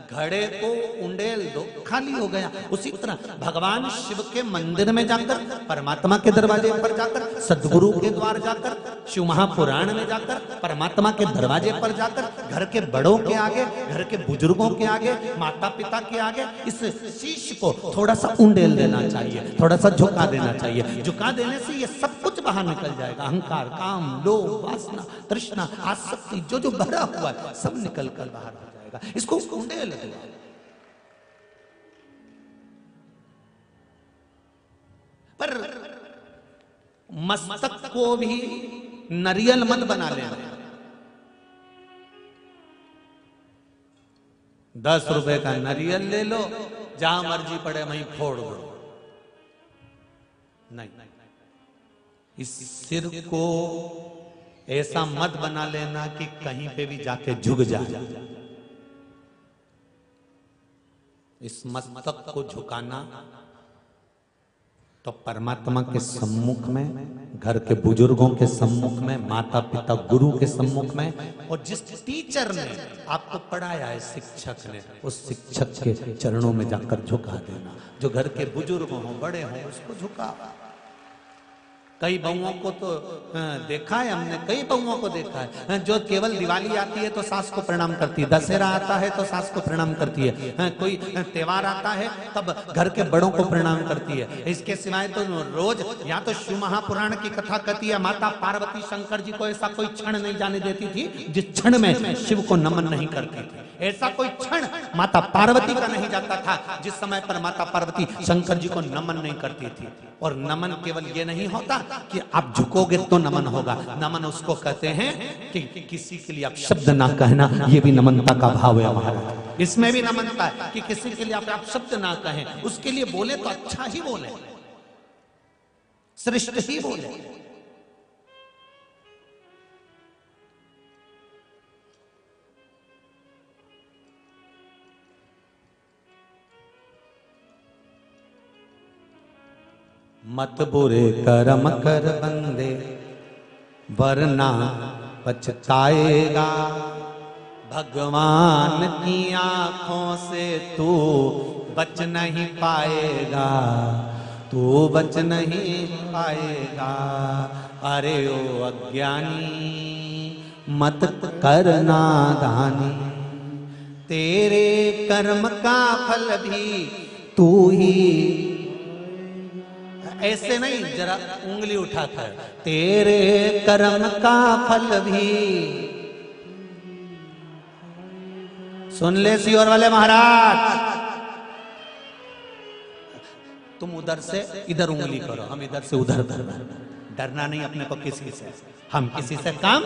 घड़े को उंडेल दो खाली हो गया। उसी तरह भगवान शिव के मंदिर में जाकर, परमात्मा के दरवाजे पर जाकर, सदगुरु के द्वार जाकर, शिव महापुराण में जाकर, परमात्मा के दरवाजे पर जाकर, घर के बड़ों के आगे, घर के बुजुर्गों के आगे, माता पिता के आगे इस शीश को थोड़ा सा उंडेल देना चाहिए, थोड़ा सा झुका देना चाहिए। झुका देने से ये सब कुछ बाहर निकल जाएगा। अहंकार, काम, लोभ, वासना, तृष्णा, आसक्ति जो जो भरा हुआ है सब निकल कर बाहर हो जाएगा। इसको उंडेल दो। पर मस्तक को भी नरियल मत बना लेना। 10 रुपए का नरियल ले लो, जहां मर्जी पड़े वहीं फोड़ दो। नहीं, इस सिर को ऐसा मत बना लेना कि कहीं पे भी जाके झुक जाए। इस मस्तक को झुकाना तो परमात्मा के सम्मुख में, घर के बुजुर्गों के सम्मुख में, माता पिता गुरु के सम्मुख में, और जिस टीचर ने आपको पढ़ाया है, शिक्षक ने, उस शिक्षक के चरणों में जाकर झुका देना। जो घर के बुजुर्ग हों, बड़े हों, उसको झुका। कई बहुओं को तो देखा है हमने, कई बहुओं को देखा है जो केवल दिवाली आती है तो सास को प्रणाम करती है, दशहरा आता है तो सास को प्रणाम करती है, कोई त्योहार आता है तब घर के बड़ों को प्रणाम करती है। इसके सिवाय तो रोज या तो शिव महापुराण की कथा कहती है। माता पार्वती शंकर जी को ऐसा कोई क्षण नहीं जाने देती थी जिस क्षण में शिव को नमन नहीं करती थी। ऐसा कोई क्षण माता पार्वती का नहीं जाता था जिस समय पर माता पार्वती शंकर जी को नमन नहीं करती थी। और नमन केवल ये नहीं होता कि आप झुकोगे तो नमन होगा। नमन उसको कहते हैं कि किसी के लिए आप शब्द ना कहना, ये भी नमनता का भाव है हमारा। इसमें भी नमनता है कि किसी के लिए आप शब्द ना कहें, उसके लिए बोले तो अच्छा ही बोले, श्रेष्ठ ही बोले। मत बुरे कर्म कर बंदे वरना पछताएगा। भगवान की आंखों से तू बच नहीं पाएगा, तू बच नहीं पाएगा। अरे ओ अज्ञानी मत करना दानी, तेरे कर्म का फल भी तू ही। ऐसे नहीं, जरा उंगली उठाकर, तेरे कर्म का फल भी। सुन ले सीहोर वाले महाराज, तुम उधर से इधर उंगली करो, हम इधर से उधर डरना नहीं अपने को किसी से। हम किसी से काम,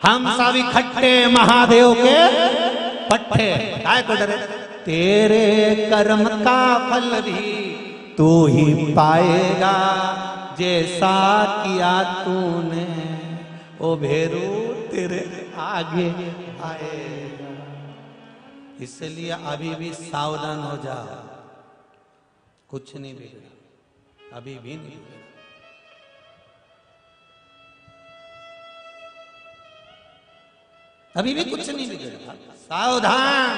हम सभी खट्टे महादेव के पट्टे, काय को डरे। तेरे कर्म का फल भी तू ही पाएगा, जैसा किया तूने ओ भेरू तेरे आगे आएगा। इसलिए अभी भी सावधान हो जा, कुछ नहीं बिगड़ा, अभी भी नहीं बिगड़ा। अभी भी कुछ नहीं बिगड़ा, सावधान।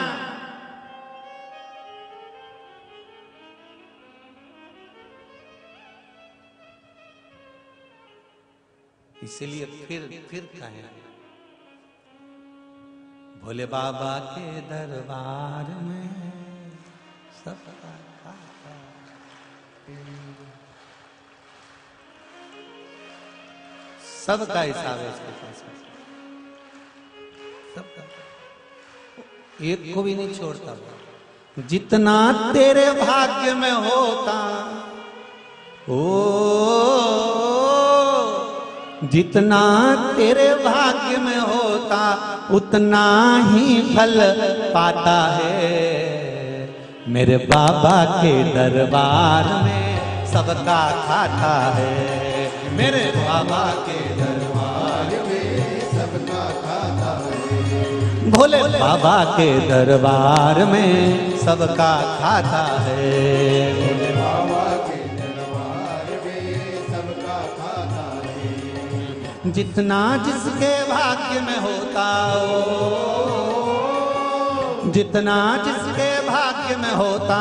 इसलिए फिर कहें, भोले बाबा के दरबार में सबका खाता, सबका हिसाब है उसके पास, सबका, एक को भी नहीं छोड़ता। जितना तेरे भाग्य में होता, ओ जितना तेरे भाग्य में होता उतना ही फल पाता है। मेरे बाबा के दरबार में सबका खाता है। मेरे बाबा के दरबार में सबका खाता है। भोले बाबा के दरबार में सबका खाता है। भोले बाबा के दरबार में सबका खाता है। जितना जिसके भाग्य में होता हो, जितना जिसके भाग्य में होता,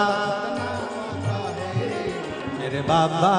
मेरे बाबा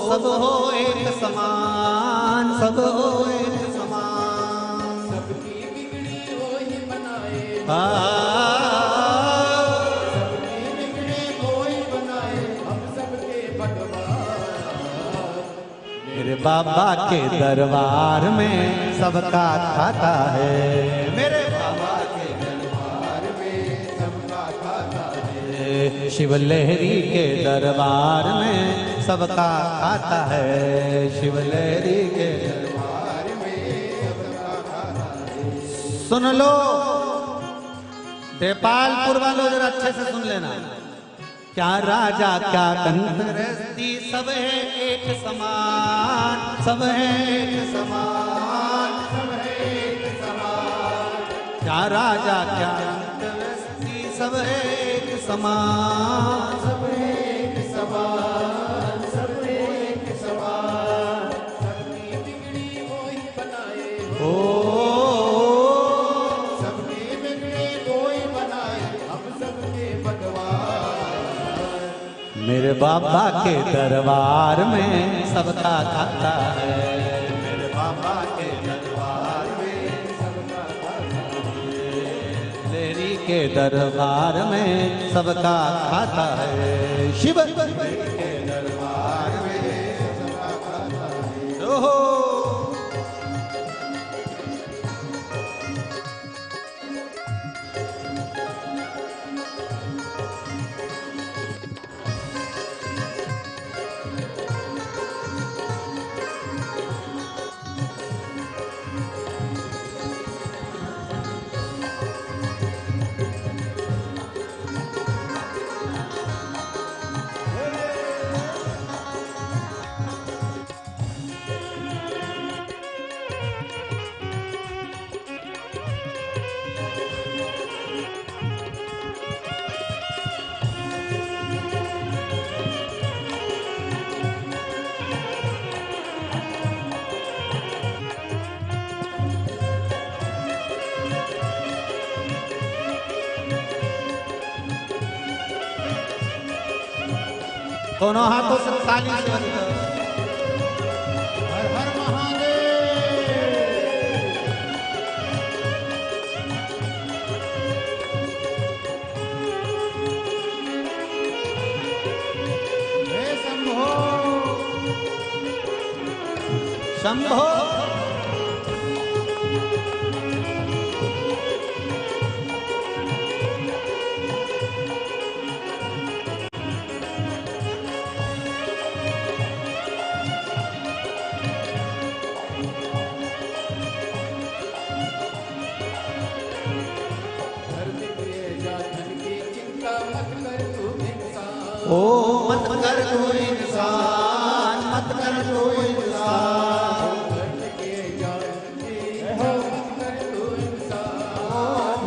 सब हो एक समान, सब हो एक समान, सबकी बिगड़ी वो ही बनाए, सबकी बिगड़ी वो ही बनाए, हम सबके भगवान। मेरे बाबा के दरबार में सबका खाता है। मेरे बाबा के दरबार में सबका खाता है। शिव लहरी के दरबार में सबका खाता है। शिव लहरी के दरबार में सबका खाता है। सुन लो देपालपुर वालों, जरा अच्छे से सुन लेना। क्या राजा क्या कंदरस्ती, सब है एक समान, सब है एक समान, सब है एक समान। क्या राजा क्या कंदरस्ती, सब है एक समान, सब है एक समान। ओ सबकी बिगड़ी कोई बनाए, हम सबके भगवान। मेरे बाबा के दरबार में सबका खाता है। मेरे बाबा के दरबार में सबका खाता है। के दरबार में सबका खाता है। शिव के दरबार में सबका खाता है। ओहो दोनों हाथों से ताली से हर हर महादेव। हे शंभो शंभो ओ मत कर तू इंसान, मत कर तू इंसान,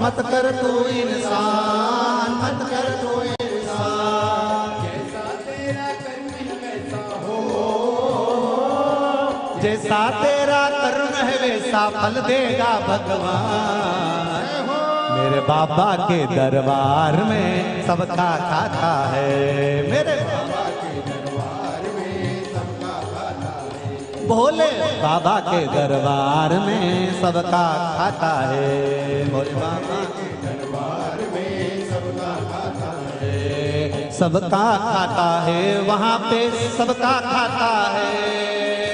मत कर तू इंसान, मत कर तू इंसान। जैसा तेरा कर्म है वैसा हो, जैसा तेरा कर्म है वैसा फल देगा भगवान। मेरे बाबा के दरबार में सबका खाता है, मेरे बाबा के दरबार में सबका खाता है। भोले बाबा के दरबार में सबका खाता है। भोले बाबा के दरबार में सबका खाता है, सबका खाता है। वहाँ पे सबका खाता है,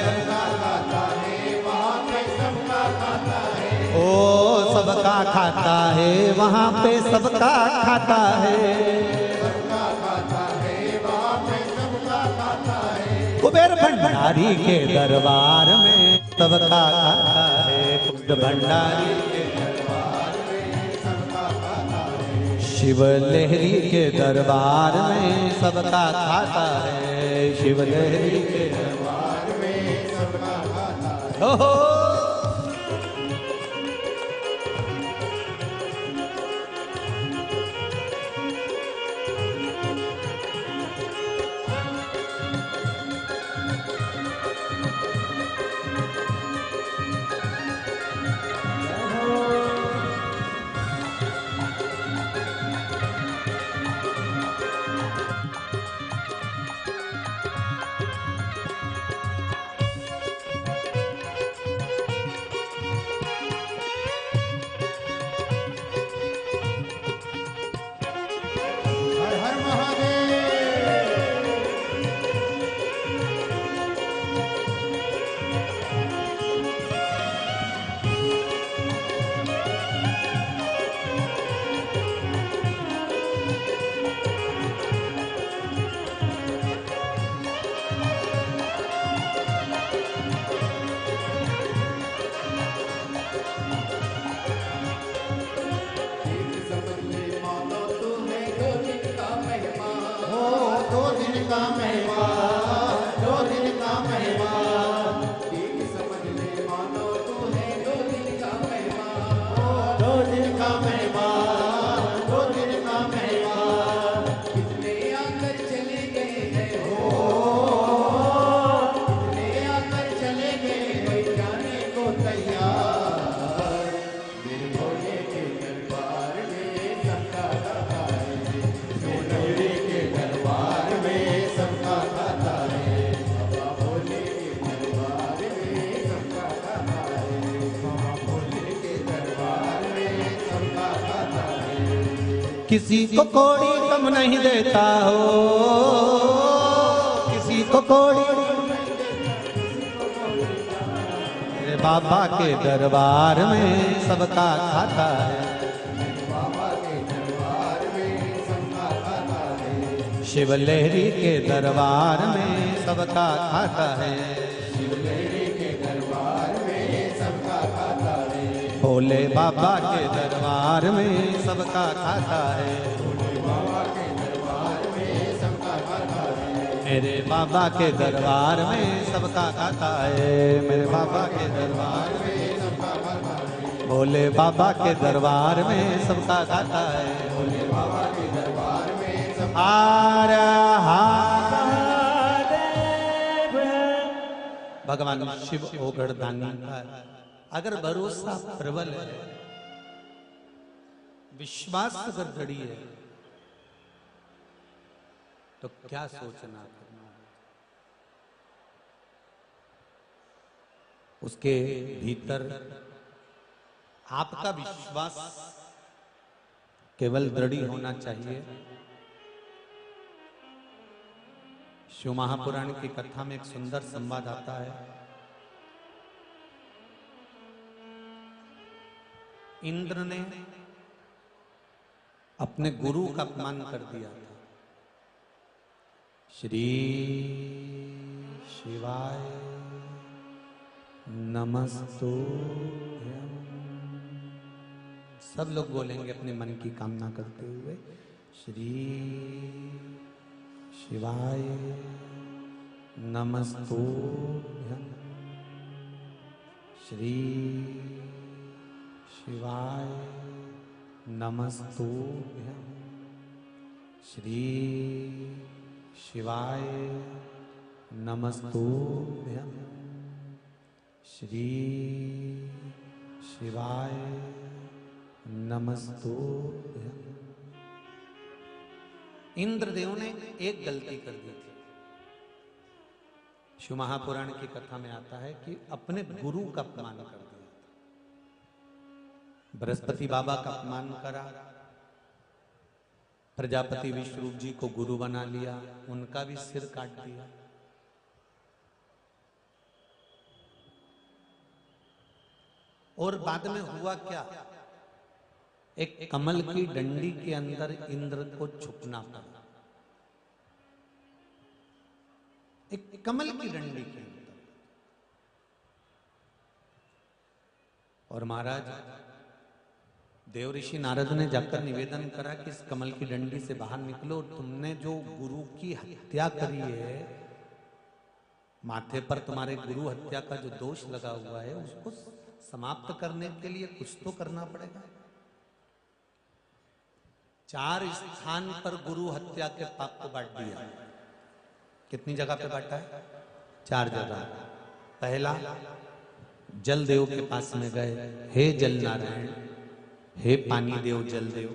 सबका खाता है। वहाँ पे सबका खाता है। ओ सबका खाता है, वहाँ पे सबका खाता है, सबका खाता है। वहाँ पे सबका खाता है। कुबेर भंडारी के दरबार में सबका खाता है, कुबेर भंडारी के दरबार में सबका खाता है। शिव लहरी के दरबार में सबका खाता है, शिव लहरी के दरबार में सबका खाता है। ओहो किसी को कोड़ी कम नहीं देता हो, किसी को कोड़ी। मेरे बाबा के दरबार में सबका खाता है, शिव लहरी के दरबार में सबका खाता है, शिव लहरी के दरबार में सबका खाता है। भोले बाबा के दरबार में सबका खाता है, भोले बाबा के दरबार में सबका खाता है। मेरे बाबा के दरबार में सबका खाता है, मेरे बाबा के दरबार में सबका खाता है। भोले बाबा के दरबार में सबका खाता है, भोले बाबा के दरबार में हर महादेव। भगवान शिव ओगढ़ दानी का अगर भरोसा प्रबल है, विश्वास अगर दृढ़ है, तो क्या सोचना करना। उसके भीतर आपका विश्वास केवल दृढ़ होना चाहिए। शिव महापुराण की कथा में एक सुंदर संवाद आता है। इंद्र ने अपने गुरु का अपमान कर दिया था। श्री शिवाय नमस्तुभ्यं। सब लोग बोलेंगे अपने मन की कामना करते हुए, श्री शिवाय नमस्तुभ्यं, श्री शिवाय नमस्तुभ्यं, श्री शिवाय नमस्तुभ्यं, श्री शिवाय नमस्तुभ्यं। इंद्रदेव ने एक गलती कर दी थी। शिव महापुराण की कथा में आता है कि अपने गुरु का अपमान कर दिया। बृहस्पति बाबा का अपमान करा, प्रजापति विष्णु जी को गुरु बना लिया, उनका भी सिर काट दिया। और बाद में हुआ क्या, एक कमल की डंडी के अंदर इंद्र को छुपना पड़ा। एक कमल की डंडी के अंदर। और महाराज देव ऋषि नारद ने जाकर निवेदन करा कि इस कमल की डंडी से बाहर निकलो, और तुमने जो गुरु की हत्या करी है, माथे पर तुम्हारे गुरु हत्या का जो दोष लगा हुआ है, उसको समाप्त करने के लिए कुछ तो करना पड़ेगा। 4 स्थान पर गुरु हत्या के पाप को बांट दिया। कितनी जगह पे बांटा है? 4 जगह। पहला, जल देव के पास में गए, हे जल नारायण, हे पानी देव, जल देव,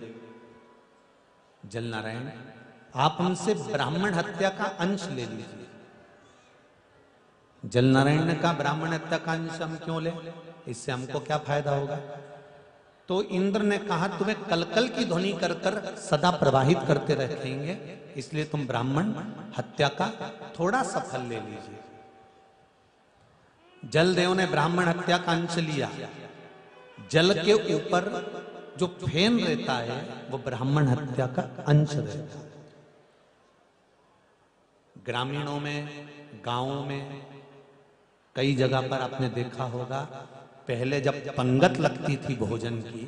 जल नारायण, आप हमसे ब्राह्मण हत्या का अंश ले लीजिए। जल नारायण ने कहा, ब्राह्मण हत्या का अंश हम क्यों ले, इससे हमको क्या फायदा होगा? तो इंद्र ने कहा, तुम्हें कलकल की ध्वनि कर कर सदा प्रवाहित करते रखेंगे, इसलिए तुम ब्राह्मण हत्या का थोड़ा सा फल ले लीजिए। जलदेव ने ब्राह्मण हत्या का अंश लिया। जल के ऊपर जो फेन रहता है वो ब्राह्मण हत्या का अंश रहता है। ग्रामीणों में, गांवों में कई जगह पर आपने देखा होगा, पहले जब पंगत लगती थी भोजन की,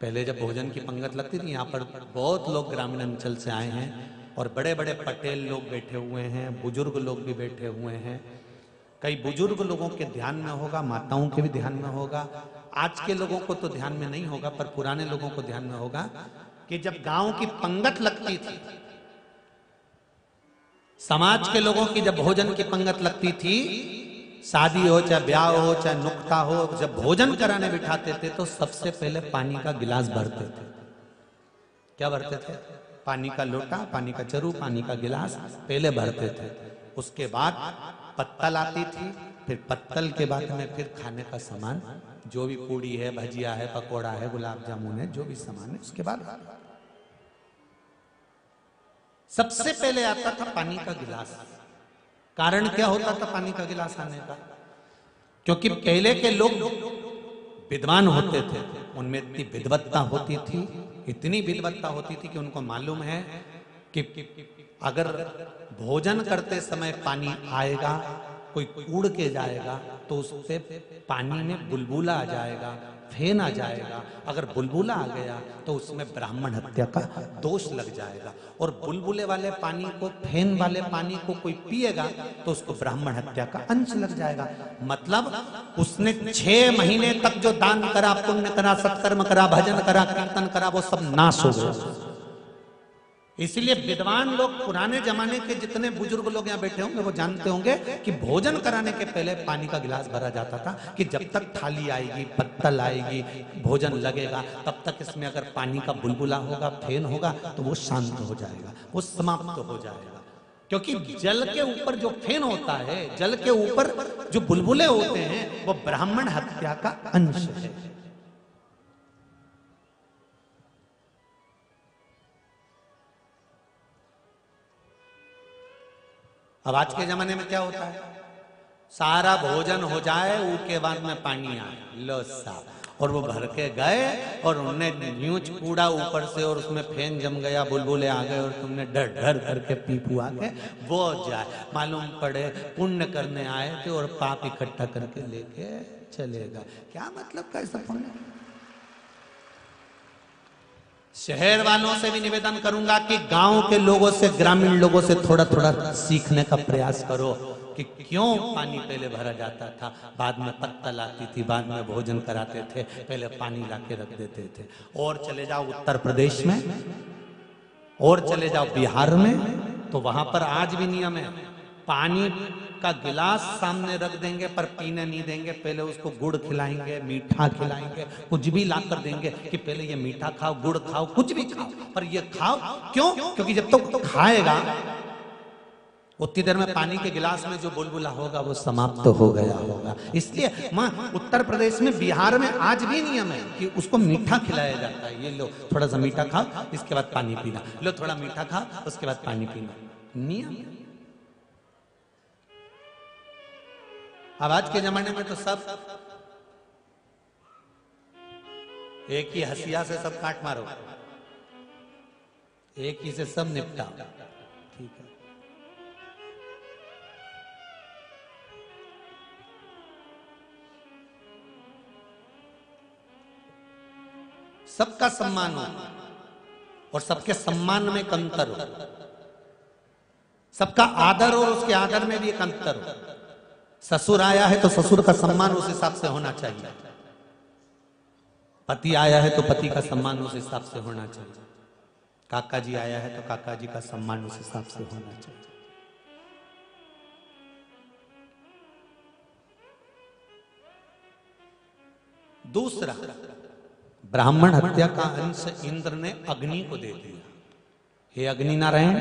पहले जब भोजन की पंगत लगती थी, यहाँ पर बहुत लोग ग्रामीण अंचल से आए हैं और बड़े बड़े पटेल लोग बैठे हुए हैं, बुजुर्ग लोग भी बैठे हुए हैं। कई बुजुर्ग लोगों के ध्यान में होगा, माताओं के भी ध्यान में होगा, आज के लोगों को तो ध्यान में नहीं होगा, पर पुराने लोगों को ध्यान में होगा कि जब गांव की पंगत लगती थी, समाज के लोगों की जब भोजन की पंगत लगती थी, शादी हो चाहे ब्याह हो चाहे नुक्ता हो, जब भोजन कराने बिठाते थे तो सबसे पहले पानी का गिलास भरते थे। क्या भरते थे? पानी का लोटा, पानी का चरू, पानी का गिलास पहले भरते थे। उसके बाद पत्तल आती थी, फिर पत्तल के बाद में फिर खाने का सामान, जो भी पूड़ी है, भजिया है, पकोड़ा है, गुलाब जामुन है, जो भी सामान है, उसके बाद सबसे पहले आता था पानी का गिलास। कारण क्या होता था पानी का गिलास आने का? क्योंकि पहले के लोग विद्वान होते थे, उनमें इतनी विद्वत्ता होती थी, इतनी विद्वत्ता होती थी कि उनको मालूम है कि अगर भोजन करते समय पानी आएगा, कोई कूड़ के जाएगा तो उस पे पानी में बुलबुला आ जाएगा, फेन आ जाएगा। अगर बुलबुला आ गया तो उसमें ब्राह्मण हत्या का दोष लग जाएगा, और बुलबुले वाले पानी को, फेन वाले पानी को कोई पिएगा तो उसको ब्राह्मण हत्या का अंश लग जाएगा। मतलब उसने 6 महीने तक जो दान करा, पुण्य करा, सत्कर्म करा, भजन करा, कीर्तन करा, वो सब नाश हो गया। इसलिए विद्वान लोग, पुराने जमाने के जितने बुजुर्ग लोग यहाँ बैठे होंगे वो जानते होंगे कि भोजन कराने के पहले पानी का गिलास भरा जाता था कि जब तक थाली आएगी, पत्तल आएगी, भोजन लगेगा, तब तक इसमें अगर पानी का बुलबुला होगा, फेन होगा तो वो शांत हो जाएगा, वो समाप्त हो जाएगा। क्योंकि जल के ऊपर जो फेन होता है, जल के ऊपर जो बुलबुले होते हैं, वो ब्राह्मण हत्या का अंश है। अब आज के जमाने में क्या होता है? सारा भोजन हो जाए, उसके बाद में पानी आए, लो साहब, और वो भर के गए और उनने न्यूच कूड़ा ऊपर से, और उसमें फेन जम गया, बुलबुले आ गए, और तुमने डर डर करके पी पुआ के वो जाए। मालूम पड़े पुण्य करने आए थे और पाप इकट्ठा करके लेके चले गए। क्या मतलब कैसा पुण्य? शहर वालों से भी निवेदन करूंगा कि गांव के लोगों से, ग्रामीण लोगों से थोड़ा थोड़ा सीखने का प्रयास करो कि क्यों पानी पहले भरा जाता था, बाद में पत्तल आती थी, बाद में भोजन कराते थे, पहले पानी लाके रख देते थे। और चले जाओ उत्तर प्रदेश में, और चले जाओ बिहार में, तो वहां पर आज भी नियम है, पानी का गिलास सामने रख देंगे पर पीने नहीं देंगे, पहले उसको गुड़ खिलाएंगे, मीठा खिलाएंगे, कुछ भी ला कर देंगे कि पहले ये मीठा खाओ, गुड़ खाओ, कुछ भी खाओ, पर ये खाओ। क्यों? क्योंकि जब तक तो खाएगा उतनी देर में पानी के गिलास में जो बुलबुला होगा वो समाप्त हो गया होगा। इसलिए मां उत्तर प्रदेश में, बिहार में आज भी नियम है कि उसको मीठा खिलाया जाता है। ये लो थोड़ा सा मीठा खाओ, इसके बाद पानी पीना, लो थोड़ा मीठा खाओ, उसके बाद पानी पीना, नियम। अब आज के जमाने में तो सब एक ही हसिया से सब काट मारो, एक ही से सब निपटा, ठीक है। सबका सम्मान हो और सबके सम्मान में एक अंतर हो, सबका आदर और उसके आदर में भी एक अंतर हो। ससुर आया है तो ससुर का सम्मान उस हिसाब से होना चाहिए, पति आया है तो पति का सम्मान उस हिसाब से होना चाहिए, काका जी आया है तो काका जी का सम्मान उस हिसाब से होना चाहिए। दूसरा, ब्राह्मण हत्या का अंश इंद्र ने अग्नि को दे दिया। हे अग्नि नारायण,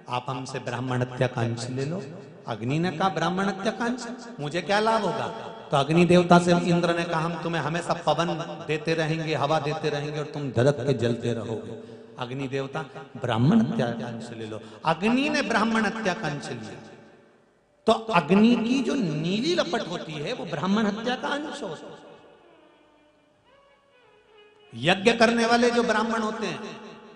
आप हमसे ब्राह्मण हत्या का अंश ले लो। अग्नि ने कहा ब्राह्मण हत्या का अंश मुझे क्या लाभ होगा? तो अग्नि देवता से इंद्र ने कहा हम तुम्हें हमेशा पवन देते रहेंगे, हवा देते रहेंगे और तुम धड़क के जलते रहोगे। अग्नि देवता ब्राह्मण हत्या का अंश ले लो। अग्नि ने ब्राह्मण हत्या का अंश लिया, तो अग्नि की जो नीली लपट होती है वो ब्राह्मण हत्या का अंश होता है। यज्ञ करने वाले जो ब्राह्मण होते हैं,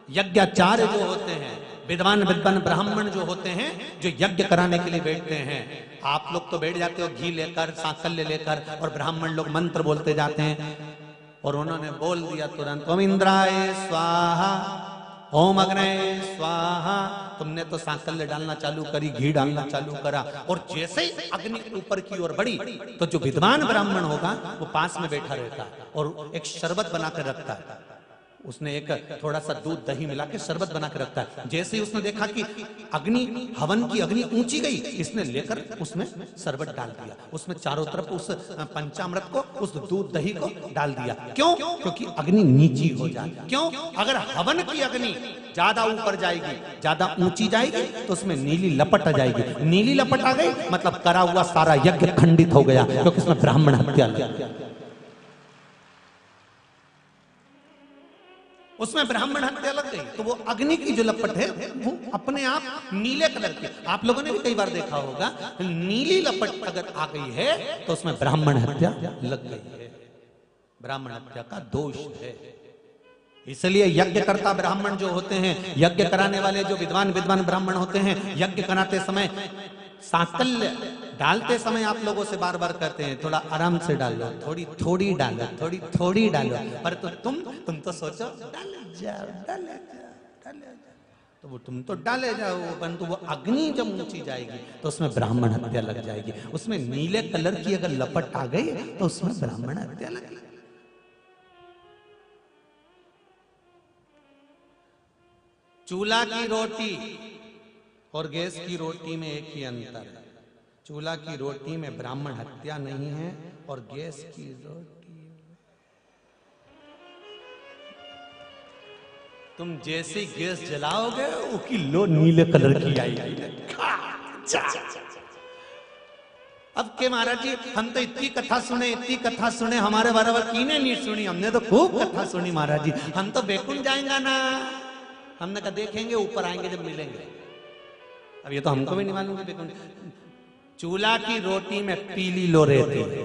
यज्ञाचार्य जो होते हैं, विद्वान ब्राह्मण जो होते हैं, जो यज्ञ कराने के लिए बैठते हैं, आप लोग तो बैठ जाते हो घी लेकर, सांकल्य लेकर, और ब्राह्मण लोग मंत्र बोलते जाते हैं। और उन्होंने बोल दिया तुरंत, ओम इंद्राय स्वाहा, ओम अग्नये स्वाहा। तुमने तो सांकल्य डालना चालू करी, घी डालना चालू करा, और जैसे ही अग्नि ऊपर की ओर बढ़ी तो जो विद्वान ब्राह्मण होगा वो पास में बैठा रहता है और एक शरबत बनाकर रखता है। उसने एक थोड़ा सा दूध दही मिला के शरबत बना के रखता है। जैसे ही उसने देखा कि अग्नि, हवन की अग्नि ऊंची गई, इसने लेकर उसमें शरबत डाल दिया, उसमें चारों तरफ उस पंचामृत को, उस दूध दही को डाल दिया। क्यों? क्योंकि अग्नि नीची हो जाए। क्यों? अगर हवन की अग्नि ज्यादा ऊपर जाएगी, ज्यादा ऊंची जाएगी, तो उसमें नीली लपट आ जाएगी। नीली लपट आ गई मतलब करा हुआ सारा यज्ञ खंडित हो गया, क्योंकि उसमें ब्राह्मण हत्या लग गया। उसमें ब्राह्मण हत्या लग गई तो वो अग्नि की जो लपट है वो अपने आप नीले कलर की, आप लोगों ने भी कई बार देखा होगा, नीली लपट अगर आ गई है तो उसमें ब्राह्मण हत्या लग गई है, ब्राह्मण हत्या का दोष है। इसलिए यज्ञ करता ब्राह्मण जो होते हैं, यज्ञ कराने वाले जो विद्वान ब्राह्मण होते हैं, यज्ञ कराते समय सांकल्य डालते समय आप लोगों से बार बार कहते हैं थोड़ा आराम से डालो, थोड़ी थोड़ी डालो, थोड़ी थोड़ी डालो, पर तो तुम तो सोचो डाले जाओ, तो वो तुम तो डाले जाओ, परंतु वो अग्नि जब ऊंची जाएगी तो उसमें ब्राह्मण हत्या लग जाएगी। उसमें नीले कलर की अगर लपट आ गई तो उसमें ब्राह्मण हत्या लग जाएगी। चूल्हा की रोटी और गैस की रोटी में एक ही अंतर है, चूल्हा की रोटी में ब्राह्मण हत्या नहीं है और गैस की रोटी तुम जैसे गैस जलाओगे वो किलो नीले कलर की आएगी। अब के महाराज जी हम तो इतनी कथा सुने, हमारे बराबर किने नहीं सुनी, हमने तो खूब कथा सुनी महाराज जी, हम तो बेकुंठ जाएंगे ना। हमने कहा देखेंगे ऊपर आएंगे जब मिलेंगे, अब ये तो हमको भी नहीं मालूम कि बेकुंठ। चूल्हा की रोटी में पीली लो रहती है,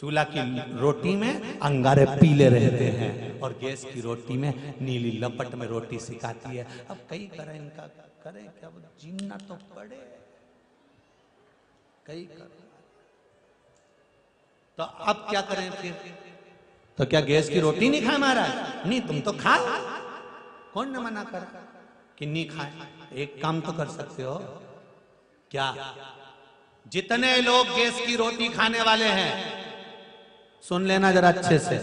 चूल्हा की रोटी में अंगारे पीले रहते हैं और गैस की रोटी में नीली लपट में रोटी सिकाती है। अब कई करें इनका करें क्या, वो जीना तो पड़े, कई करें तो अब क्या करें फिर, तो क्या गैस की रोटी नहीं खाए महाराज? नहीं, तुम तो खाओ, कौन न मना कर कि नहीं खाए। एक काम तो कर सकते हो, क्या जितने लोग गैस की रोटी खाने वाले हैं सुन लेना जरा अच्छे से,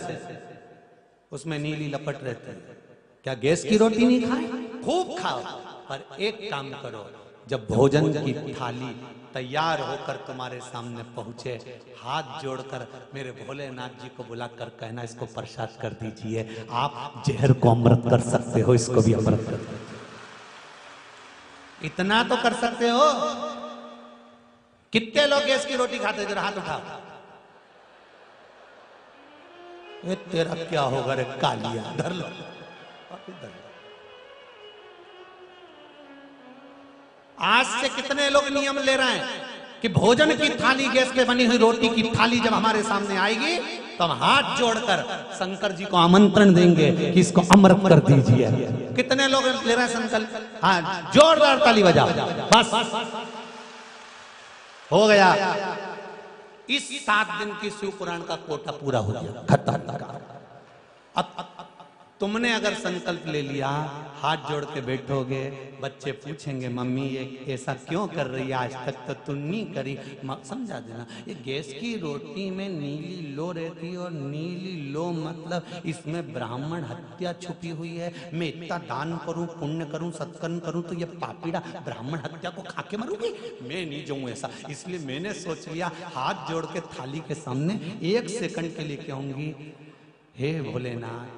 उसमें नीली लपट रहती है। क्या गैस की रोटी नहीं खाए? खूब खाओ, पर एक काम करो, जब भोजन की थाली तैयार होकर तुम्हारे सामने पहुंचे, हाथ जोड़कर मेरे भोलेनाथ जी को बुलाकर कहना इसको प्रसाद कर दीजिए। आप जहर को अमृत कर सकते हो, इसको भी अमृत कर सकते हो, इतना तो कर सकते हो। कितने लोग गैस की रोटी खाते हैं? जरा हाथ उठाओ। ये तेरा क्या होगा रे कालिया, धर लो, आज से कितने लोग नियम ले रहे हैं कि भोजन की थाली, गैस पे बनी हुई रोटी की थाली जब हमारे सामने आएगी तो हम हाथ जोड़कर शंकर जी को आमंत्रण देंगे कि इसको अमृत कर दीजिए। कितने लोग ले रहे हैं संकल्प? हाँ, जोरदार ताली बजाओ, बस हो गया। इस 7 दिन की शिव पुराण का कोटा पूरा हो गया, खत्म। अब तुमने अगर संकल्प ले लिया, हाथ जोड़ के बैठोगे, बच्चे पूछेंगे मम्मी ये ऐसा क्यों कर रही है, आज तक तो तुम नहीं करी, समझा देना ये गैस की रोटी में नीली लो रहती है और नीली लो मतलब इसमें ब्राह्मण हत्या छुपी हुई है। मैं इतना दान करूं, पुण्य करूं, सत्कर्म करूं तो ये पापीड़ा ब्राह्मण हत्या को खा के मरूंगी? मैं नहीं जाऊं ऐसा। इसलिए मैंने सोच लिया हाथ जोड़ के थाली के सामने 1 सेकंड के लिए कहूंगी, हे भोलेनाथ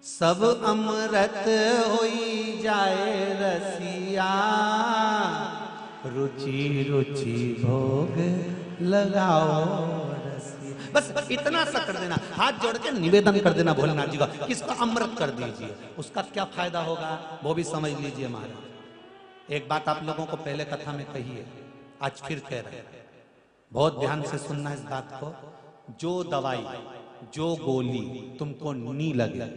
सब अमृत होई जाए रसिया, रुचि रुचि भोग लगाओ रसिया। बस इतना सा कर देना, हाथ जोड़ के निवेदन कर देना भोलेनाथ जी का, किसको अमृत कर दीजिए। उसका क्या फायदा होगा वो भी समझ लीजिए महाराज। एक बात आप लोगों को पहले कथा में कही है, आज फिर कह रहे हैं, बहुत ध्यान से सुनना इस बात को। जो दवाई, जो गोली तुमको नहीं लगे,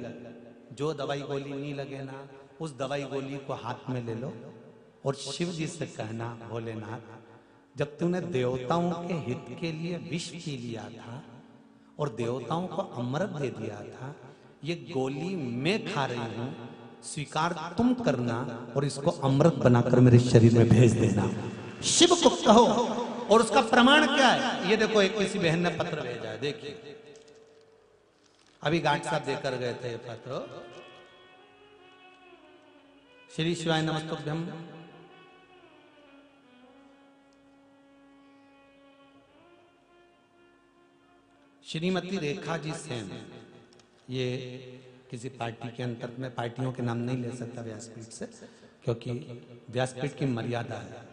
जो दवाई गोली नहीं लगे ना, उस दवाई गोली को हाथ में ले लो और शिव जी से कहना, भोलेनाथ जब तूने देवताओं के हित के लिए विष पी लिया था और देवताओं को अमृत दे दिया था, ये गोली मैं खा रही हूं, स्वीकार तुम करना और इसको अमृत बनाकर मेरे शरीर में भेज देना। शिव को कहो। और उसका प्रमाण क्या है? ये देखो, एक किसी बहन ने पत्र भेजा है, देखिए अभी गांठ साहब देकर गए थे ये पत्र। श्री शिवाय नमस्तुभ्यम। श्रीमती रेखा जी सेन, ये किसी पार्टी के अंतर्गत में, पार्टियों के नाम नहीं ले सकता व्यासपीठ से, क्योंकि व्यासपीठ की मर्यादा है।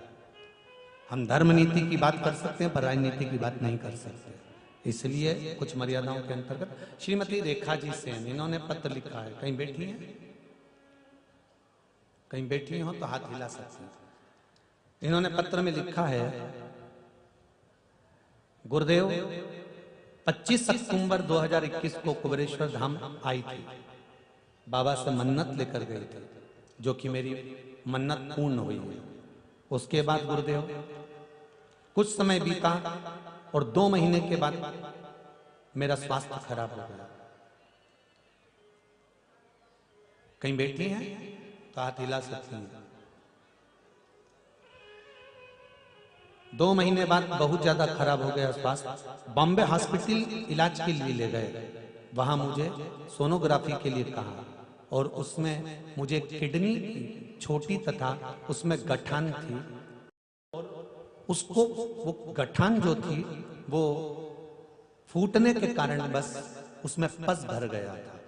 हम धर्म नीति की बात कर सकते हैं पर राजनीति की बात नहीं कर सकते। इसलिए कुछ मर्यादाओं के अंतर्गत श्रीमती रेखा जी सेन, इन्होंने पत्र लिखा है, कहीं बैठी हैं, कहीं बैठी हो तो हाथ हिला सकते हैं। इन्होंने पत्र में लिखा है, गुरुदेव 25 सितंबर 2021 को कुबेरेश्वर धाम आई थी, बाबा से मन्नत लेकर गई थी, जो कि मेरी मन्नत पूर्ण हुई है। उसके बाद गुरुदेव कुछ समय बीता और 2 महीने के बाद मेरा स्वास्थ्य खराब हो गया। कहीं बैठी हैं तो हाथ हिला सकती हैं। 2 महीने बाद बहुत ज्यादा खराब हो गया स्वास्थ्य। बॉम्बे हॉस्पिटल इलाज के लिए ले गए, वहां मुझे सोनोग्राफी के लिए कहा और उसमें मुझे किडनी छोटी तथा उसमें गठान थी, उसको वो गठान जो थी वो फूटने के कारण बस उसमें पस भर गया था।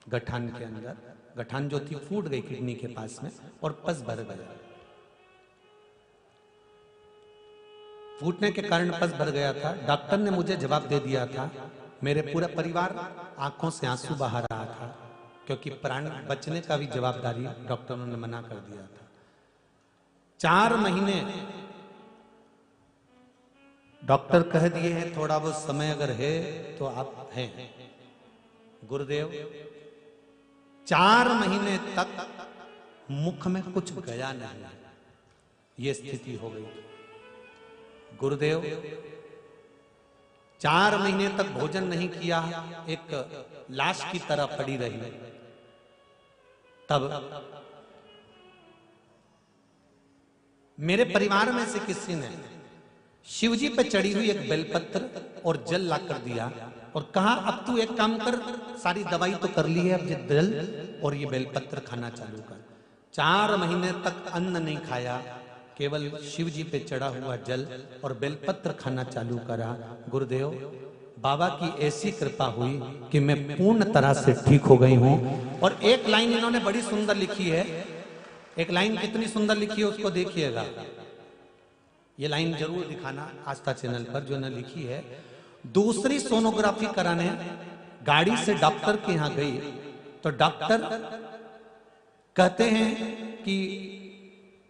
गठान के अंदर गठान जो थी फूट गई किडनी के पास में और पस भर गया। फूटने के कारण पस भर गया था। डॉक्टर ने मुझे जवाब दे दिया था, मेरे पूरा परिवार आंखों से आंसू बहा रहा था, क्योंकि प्राण बचने का भी जवाबदारी डॉक्टरों ने मना कर दिया था। 4 महीने डॉक्टर कह दिए हैं, थोड़ा बहुत समय अगर है तो आप हैं। गुरुदेव 4 महीने तक मुख में कुछ गया नहीं, ये स्थिति हो गई। गुरुदेव 4 महीने तक भोजन नहीं किया, एक लाश की तरह पड़ी रही। तब मेरे परिवार में से किसी ने शिवजी पे चढ़ी हुई एक बेलपत्र और जल ला कर दिया और कहा, अब तू एक काम कर, सारी दवाई तो कर ली है, अब ये जल और ये बेलपत्र खाना चालू कर। 4 महीने तक अन्न नहीं खाया, केवल शिवजी पे चढ़ा हुआ जल और बेलपत्र खाना चालू करा। गुरुदेव बाबा की ऐसी कृपा हुई कि मैं पूर्ण तरह से ठीक हो गई हूं। और एक लाइन इन्होंने बड़ी सुंदर लिखी है, एक लाइन कितनी सुंदर लिखी है उसको देखिएगा। ये लाइन जरूर दिखाना आस्था चैनल पर, जो ने लिखी है, दूसरी सोनोग्राफी कराने गाड़ी से डॉक्टर के यहां गई तो डॉक्टर कहते हैं कि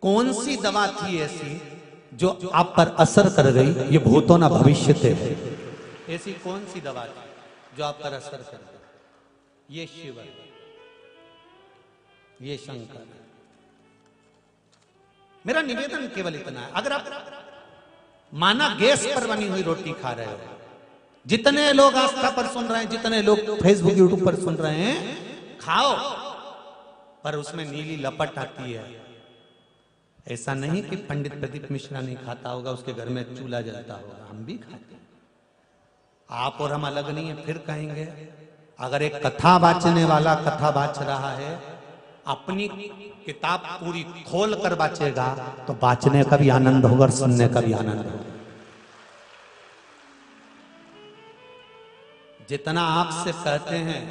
कौन सी दवा थी ऐसी जो आप पर असर कर गई, ये भूतो ना भविष्य थे। ऐसी कौन सी दवा थी जो आप पर असर कर गई? ये शिव, ये शंकर। मेरा निवेदन केवल इतना है, अगर आप माना गैस पर बनी हुई रोटी खा रहे हो, जितने लोग आस्था पर सुन रहे हैं, जितने लोग फेसबुक यूट्यूब पर सुन रहे हैं, खाओ, पर उसमें नीली लपट आती है। ऐसा नहीं कि पंडित प्रदीप मिश्रा नहीं खाता होगा, उसके घर में चूल्हा जलता होगा, हम भी खाते हैं। आप और हम अलग नहीं है। फिर कहेंगे, अगर एक कथा वाचने वाला कथा वाच रहा है, अपनी किताब पूरी खोल कर बाचेगा, तो बाचने का भी आनंद होगा और सुनने का भी आनंद होगा। जितना आपसे कहते हैं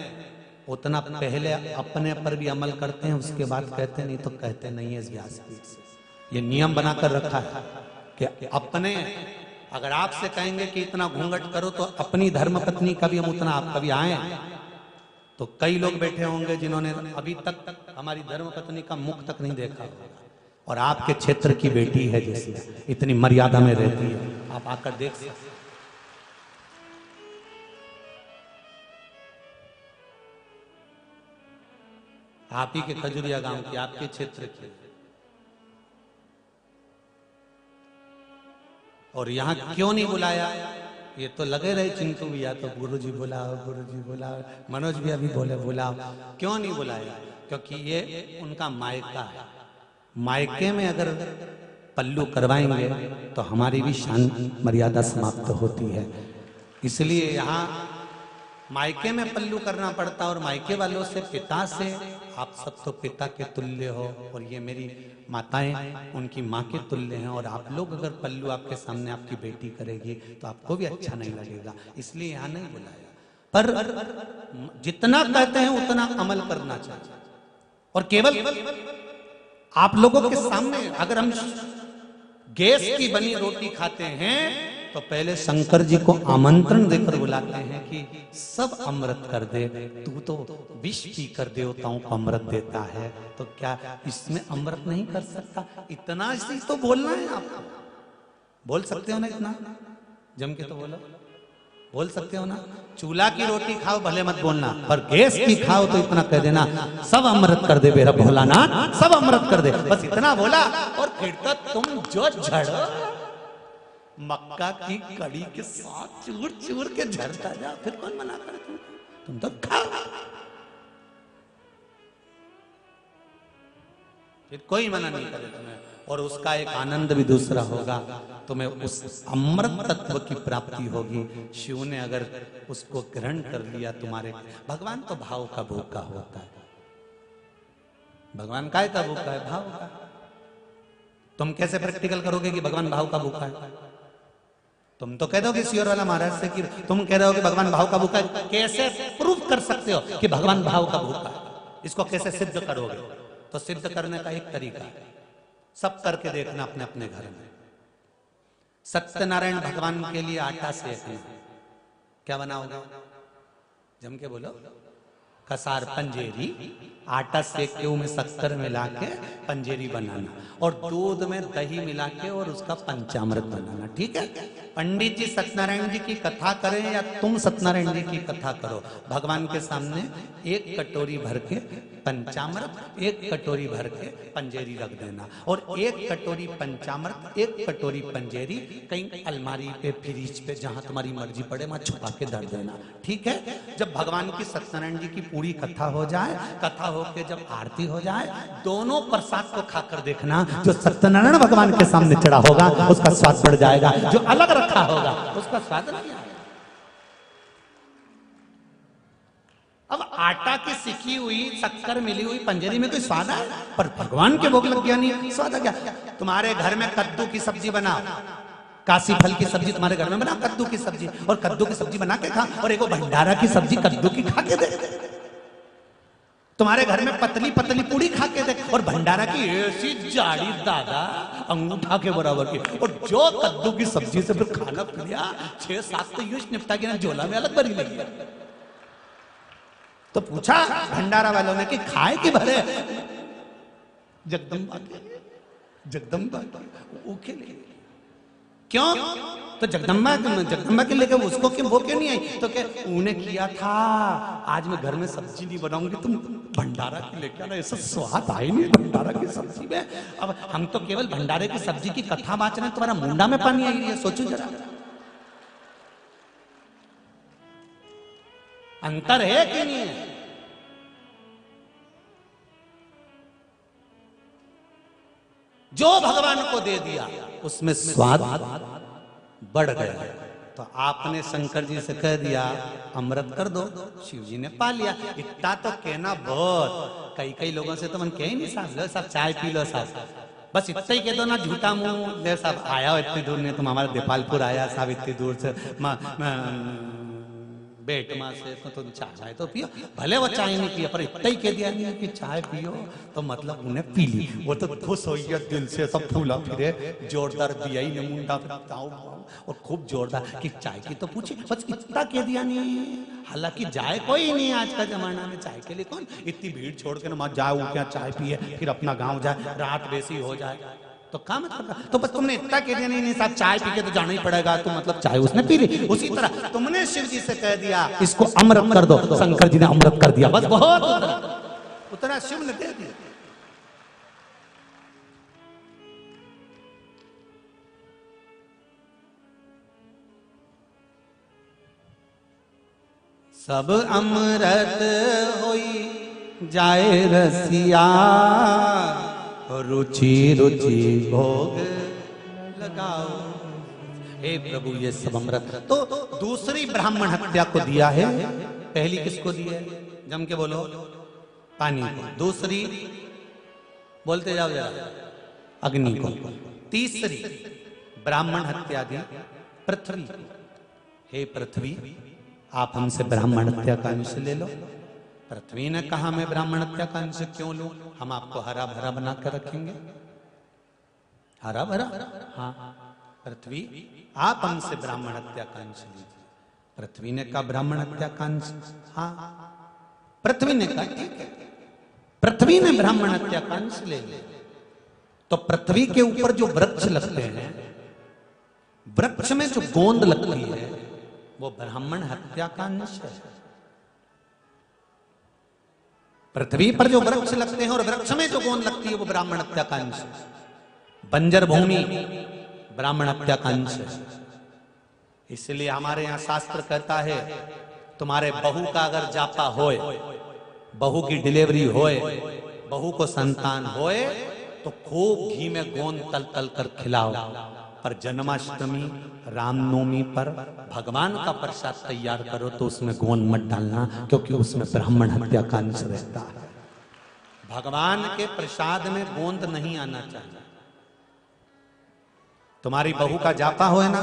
उतना पहले अपने पर भी अमल करते हैं, उसके बाद कहते नहीं तो कहते नहीं है। इस व्यासपीठ से ये नियम बनाकर रखा है कि अपने, अगर आपसे कहेंगे कि इतना घूंघट करो, तो अपनी धर्मपत्नी का भी हम उतना, आप कभी आए तो कई लोग बैठे होंगे जिन्होंने अभी तक हमारी धर्मपत्नी का मुख तक नहीं देखा होगा, और आपके क्षेत्र की बेटी है जिसमें इतनी मर्यादा में रहती है, आप आकर देख सकते। आप ही के खजुरिया गांव की, आपके क्षेत्र की, और यहाँ क्यों नहीं बुलाया? ये तो लगे रहे चिंटू भैया तो गुरुजी बुलाओ, गुरुजी बुलाओ, मनोज भी अभी बोले बुलाओ, क्यों नहीं बुलाया? क्योंकि ये उनका मायका है। मायके में अगर पल्लू करवाएंगे तो हमारी भी शान मर्यादा समाप्त होती है। इसलिए यहाँ मायके में पल्लू करना पड़ता, और मायके वालों से, पिता से, आप सब तो पिता के तुल्य हो, और ये मेरी माताएं उनकी माँ के तुल्य हैं, और आप लोग अगर पल्लू आपके सामने आपकी बेटी करेगी तो आपको भी अच्छा नहीं लगेगा, इसलिए यहाँ नहीं बुलाया। पर जितना कहते हैं उतना अमल करना चाहिए। और केवल आप लोगों के सामने अगर हम गैस की बनी रोटी खाते हैं तो पहले शंकर जी को आमंत्रण देकर बुलाते हैं कि सब अमृत कर दे, तू तो विष पी कर देवताओं को अमृत देता है, तो क्या इसमें अमृत नहीं कर सकता? इतना ही तो बोलना है आपको। बोल सकते हो ना इतना? जम के तो बोलो, बोल सकते हो ना? चूल्हा की रोटी खाओ भले मत बोलना, पर गैस की खाओ तो इतना कह देना, सब अमृत कर दे मेरा भोलानाथ, सब अमृत कर दे। बस इतना बोला और फिर तो तुम जो झड़ो मक्का की कड़ी के साथ चूर चूर के झड़ता जा, फिर कौन मना करे? तुम तो खाओ, फिर कोई मना नहीं करे तुम्हें। और उसका एक आनंद भी दूसरा होगा, तुम्हें उस अमृत तत्व की प्राप्ति होगी। शिव ने अगर उसको ग्रहण कर लिया तुम्हारे, भगवान तो भाव का भूखा होता है। भगवान काय का भूखा है? भाव का। तुम कैसे प्रैक्टिकल करोगे कि भगवान भाव का भूखा है? तुम तो कह दोगे सियोर वाला महाराज से कि तुम कह रहे हो कि भगवान भाव का भूखा है, कैसे प्रूफ कर सकते हो कि भगवान भाव का भूखा है? इसको कैसे सिद्ध करोगे? तो सिद्ध करने का एक तरीका है, सब करके देखना अपने अपने घर में। सत्यनारायण भगवान के लिए आटा सेकना, क्या बनाओगे? जम के बोलो। कसार पंजेरी, आटा सेक के उसमें शक्कर मिला के पंजेरी बनाना, और दूध में दही मिला के और उसका पंचामृत बनाना, ठीक है? पंडित जी सत्यनारायण जी की कथा करें या तुम सत्यनारायण जी की कथा करो, भगवान के सामने एक कटोरी भर के पंचामृत, एक कटोरी भर के पंजेरी रख देना, और एक कटोरी पंचामृत, एक कटोरी पंजेरी कहीं अलमारी पे, फ्रिज पे, जहां तुम्हारी मर्जी पड़े वहां छुपा के धर देना, ठीक है? जब भगवान की सत्यनारायण जी की पूरी कथा हो जाए, कथा होके जब आरती हो जाए, दोनों प्रसाद को खाकर देखना, जो सत्यनारायण भगवान के सामने चढ़ा होगा उसका स्वाद बढ़ जाएगा, जो अलग रखा होगा उसका स्वाद नहीं आएगा। अब आटा की सिकी हुई, शक्कर मिली हुई पंजेरी में कोई स्वाद है? पर भगवान के भोग लग गया, नहीं स्वाद आ गया। तुम्हारे घर में कद्दू की सब्जी बनाओ, काशी फल की सब्जी तुम्हारे घर में बना, कद्दू की सब्जी, और कद्दू की सब्जी बना के खा, और एक भंडारा की सब्जी कद्दू की खा के दे। तुम्हारे घर में पतली पतली पूड़ी खा के दे, और भंडारा की ऐसी जाड़ी दादा अंगूठा के बराबर की, और जो कद्दू की सब्जी से फिर खाना पिया 6-7 तो यूं निपटा के ना झोला में अलग भरी लगी। तो पूछा भंडारा वालों ने कि खाए कि भरे? जगदम्बा के लिए। क्यों? तो जगदम्बा के लेके उसको क्यों, वो क्यों नहीं आई? तो क्या उन्हें किया था, आज मैं घर में सब्जी नहीं बनाऊंगी, तुम भंडारा की लेके आना, ऐसा स्वाद आए नहीं भंडारा की सब्जी में। अब हम तो केवल भंडारे की सब्जी की कथा बात रहे हैं, तुम्हारा मुंडा में पानी आई है, सोचो जरा। अंतर है कि नहीं है? जो भगवान को दे दिया उसमें स्वाद बढ़ गया। तो आपने शंकर जी से कह दिया अमृत कर दो, शिव जी ने पा लिया। इतना तो कहना बहुत, कई लोगों से तो मन कह ही नहीं, साहब चाय पी लो साहब, बस इतना ही कह दो ना, झूठा मुंह ले साहब, आया हो इतनी दूर, नहीं तुम हमारे देपालपुर आया साहब इतनी दूर से, बेटमा से, तो तुम चाय तो पियो, भले वो चाय नहीं पिया, पर इतना ही कह दिया नहीं कि चाय पियो, तो मतलब उन्हें पी ली। वो तो खुश हो गया दिल से, सब फूला फिरे, जोरदार दिया ही ने मुंडा और खूब जोरदार कि चाय की तो पूछी, बस इतना कह दिया नहीं। हालांकि जाए कोई नहीं आज का जमाना में, चाय के लिए कौन इतनी भीड़ छोड़ के ना जाए, वो क्या चाय पिए फिर अपना गाँव जाए, रात वैसी हो जाए, तो क्या मतलब? तो बस तुमने इतना कह दिया नहीं साहब चाय पी के तो जाना ही पड़ेगा, तो मतलब चाय उसने पी ली। उसी तरह तुमने शिव जी से कह दिया इसको अमृत कर दो, शंकर जी ने अमृत कर दिया, बस बहुत उतना शिव ने दे दिया। सब अमृत होई जाए रसिया, रुचि रुचि भोग लगाओ। हे प्रभु ये सब अमृत। तो दूसरी ब्राह्मण हत्या को दिया है, पहली किसको दी है? जम के बोलो, पानी को। दूसरी बोलते जाओ जरा, अग्नि को। तीसरी ब्राह्मण हत्या दी पृथ्वी। हे पृथ्वी आप हमसे ब्राह्मण हत्या का अंश ले लो। पृथ्वी ने कहा मैं ब्राह्मण हत्या का अंश क्यों लूं, हम आपको हरा भरा बना कर रखेंगे। हरा भरा, हाँ पृथ्वी आप हमसे ब्राह्मण हत्या का अंश लीजिए। पृथ्वी ने कहा ब्राह्मण हत्या का अंश, हाँ। पृथ्वी ने कहा ठीक है, पृथ्वी ने ब्राह्मण हत्या का अंश ले लिया। तो पृथ्वी के ऊपर जो वृक्ष लगते हैं, वृक्ष में जो गोंद लगती है वो ब्राह्मण हत्या का अंश है। पृथ्वी पर जो वृक्ष लगते हैं और वृक्ष में जो गोंद लगती है वो ब्राह्मण हत्या का अंश है। बंजर भूमि ब्राह्मण हत्या का अंश है। इसलिए हमारे यहां शास्त्र कहता है तुम्हारे बहू का अगर जापा होए, बहू की डिलीवरी होए, बहू को संतान होए तो खूब घी में गोंद तल तल कर खिलाओ। पर जन्माष्टमी रामनवमी पर भगवान का प्रसाद तैयार करो तो उसमें गोंद मत डालना, क्योंकि उसमें ब्राह्मण हत्या का अंश रहता है। भगवान के प्रसाद में गोंद नहीं आना चाहिए। तुम्हारी बहू का जापा होए ना,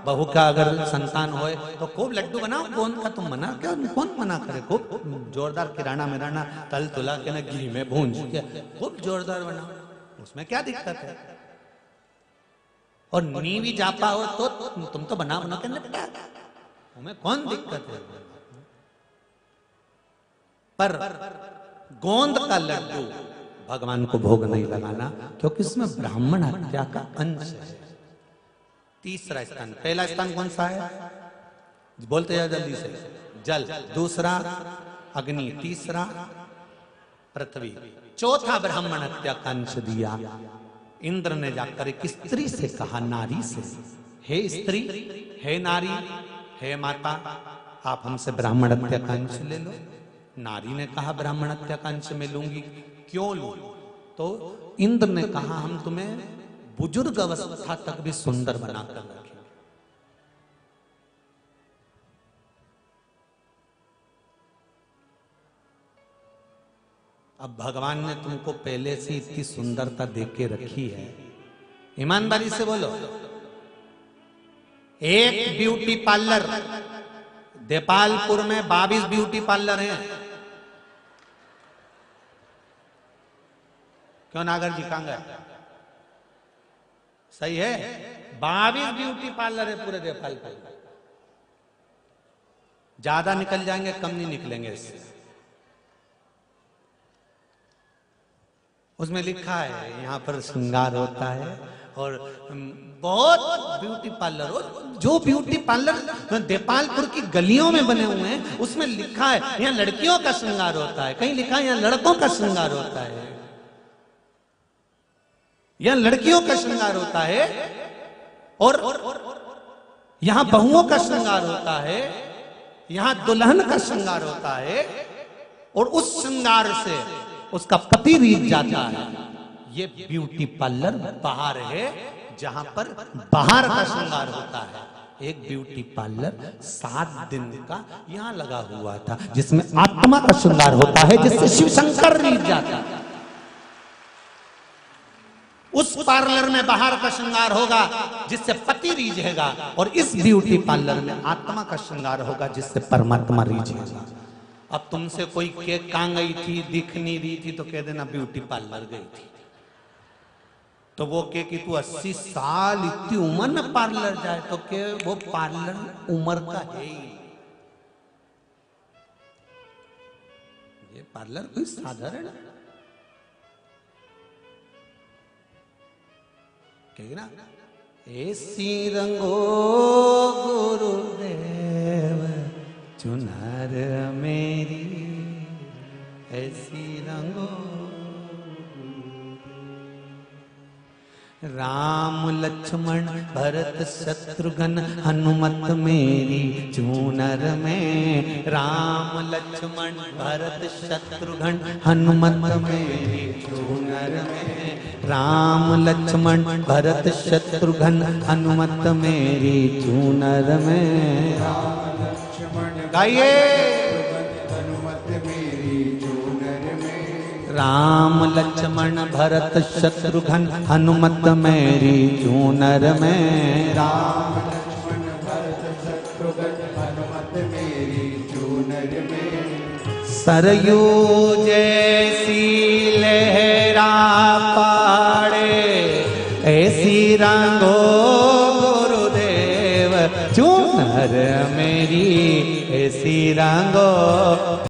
बहू का अगर संतान होए तो खूब लड्डू बनाओ गोंद का। तुम मना क्या, कौन मना करे? खूब जोरदार किराना मिराना तल तुला के ना घी में भूंज के खूब जोरदार बनाओ, उसमें क्या दिक्कत है? और नीवी जापा हो तो तुम तो बना बना के निपटा, तुम्हें कौन दिक्कत है? पर गोंद का लड्डू भगवान को भोग नहीं लगाना, क्योंकि इसमें ब्राह्मण हत्या का अंश है। तीसरा स्थान, पहला स्थान कौन सा है? बोलते जाओ जल्दी से। जल, दूसरा अग्नि, तीसरा पृथ्वी, चौथा ब्राह्मण हत्या का अंश दिया। इंद्र ने जाकर एक स्त्री से कहा, नारी से, हे स्त्री, हे नारी, हे माता, आप हमसे ब्राह्मण हत्या का अंश ले लो। नारी ने कहा ब्राह्मण हत्या का अंश मैं लूंगी, क्यों लूं? तो इंद्र ने कहा हम तुम्हें बुजुर्ग अवस्था तक भी सुंदर बनाकर रखेंगे। अब भगवान ने तुमको पहले से इतनी सुंदरता देके रखी है, ईमानदारी से बोलो। एक ब्यूटी पार्लर, देपालपुर में 22 ब्यूटी पार्लर हैं। क्यों नागर जी कहां गए? सही है, 22 ब्यूटी पार्लर है पूरे देपालपुर। ज्यादा निकल जाएंगे, कम नहीं निकलेंगे इससे। उसमें लिखा है यहाँ पर श्रृंगार होता है और बहुत ब्यूटी पार्लर, जो ब्यूटी पार्लर देपालपुर की गलियों में बने हुए हैं उसमें लिखा है यहाँ लड़कियों का श्रृंगार होता है, कहीं लिखा है यहाँ लड़कों का श्रृंगार होता है, यहाँ लड़कियों का श्रृंगार होता है और यहाँ बहुओं का श्रृंगार होता है, यहाँ दुल्हन का श्रृंगार होता है और उस श्रृंगार से उसका पति रीझ जाता है। ये ब्यूटी पार्लर बाहर है जहां पर बाहर का श्रृंगार होता है। एक ब्यूटी पार्लर 7 दिन का यहां लगा हुआ था जिसमें आत्मा का श्रृंगार होता है, जिससे शिव शंकर रीझ जाता है। उस पार्लर में बाहर का श्रृंगार होगा जिससे पति रीझेगा और इस ब्यूटी पार्लर में आत्मा का श्रृंगार होगा जिससे परमात्मा रीझेगा। अब तुमसे कोई के कहां गई थी, दिख नहीं रही थी तो कह देना ब्यूटी पार्लर गई थी। तो वो के कि तू 80 साल इतनी उम्र में पार्लर जाए तो के वो पार्लर उम्र का है ही। ये पार्लर कोई साधारण कहना, ऐसी रंगो गुरुदेव चुनार मेरी, ऐसी रंगो। राम लक्ष्मण भरत शत्रुघ्न हनुमत मेरी चूनर में, राम लक्ष्मण भरत शत्रुघ्न हनुमत मेरी चूनर में, राम लक्ष्मण भरत शत्रुघ्न हनुमत मेरी चूनर में। गाइए, हनुमत मेरी चूनर में, राम लक्ष्मण भरत शत्रुघ्न हनुमत मेरी चूनर में, राम लक्ष्मण भरत शत्रुघ्न हनुमत मेरी चूनर में। सरयू जैसी लहरा पाड़े ऐसी रंगो घर मेरी ऐसी रंगो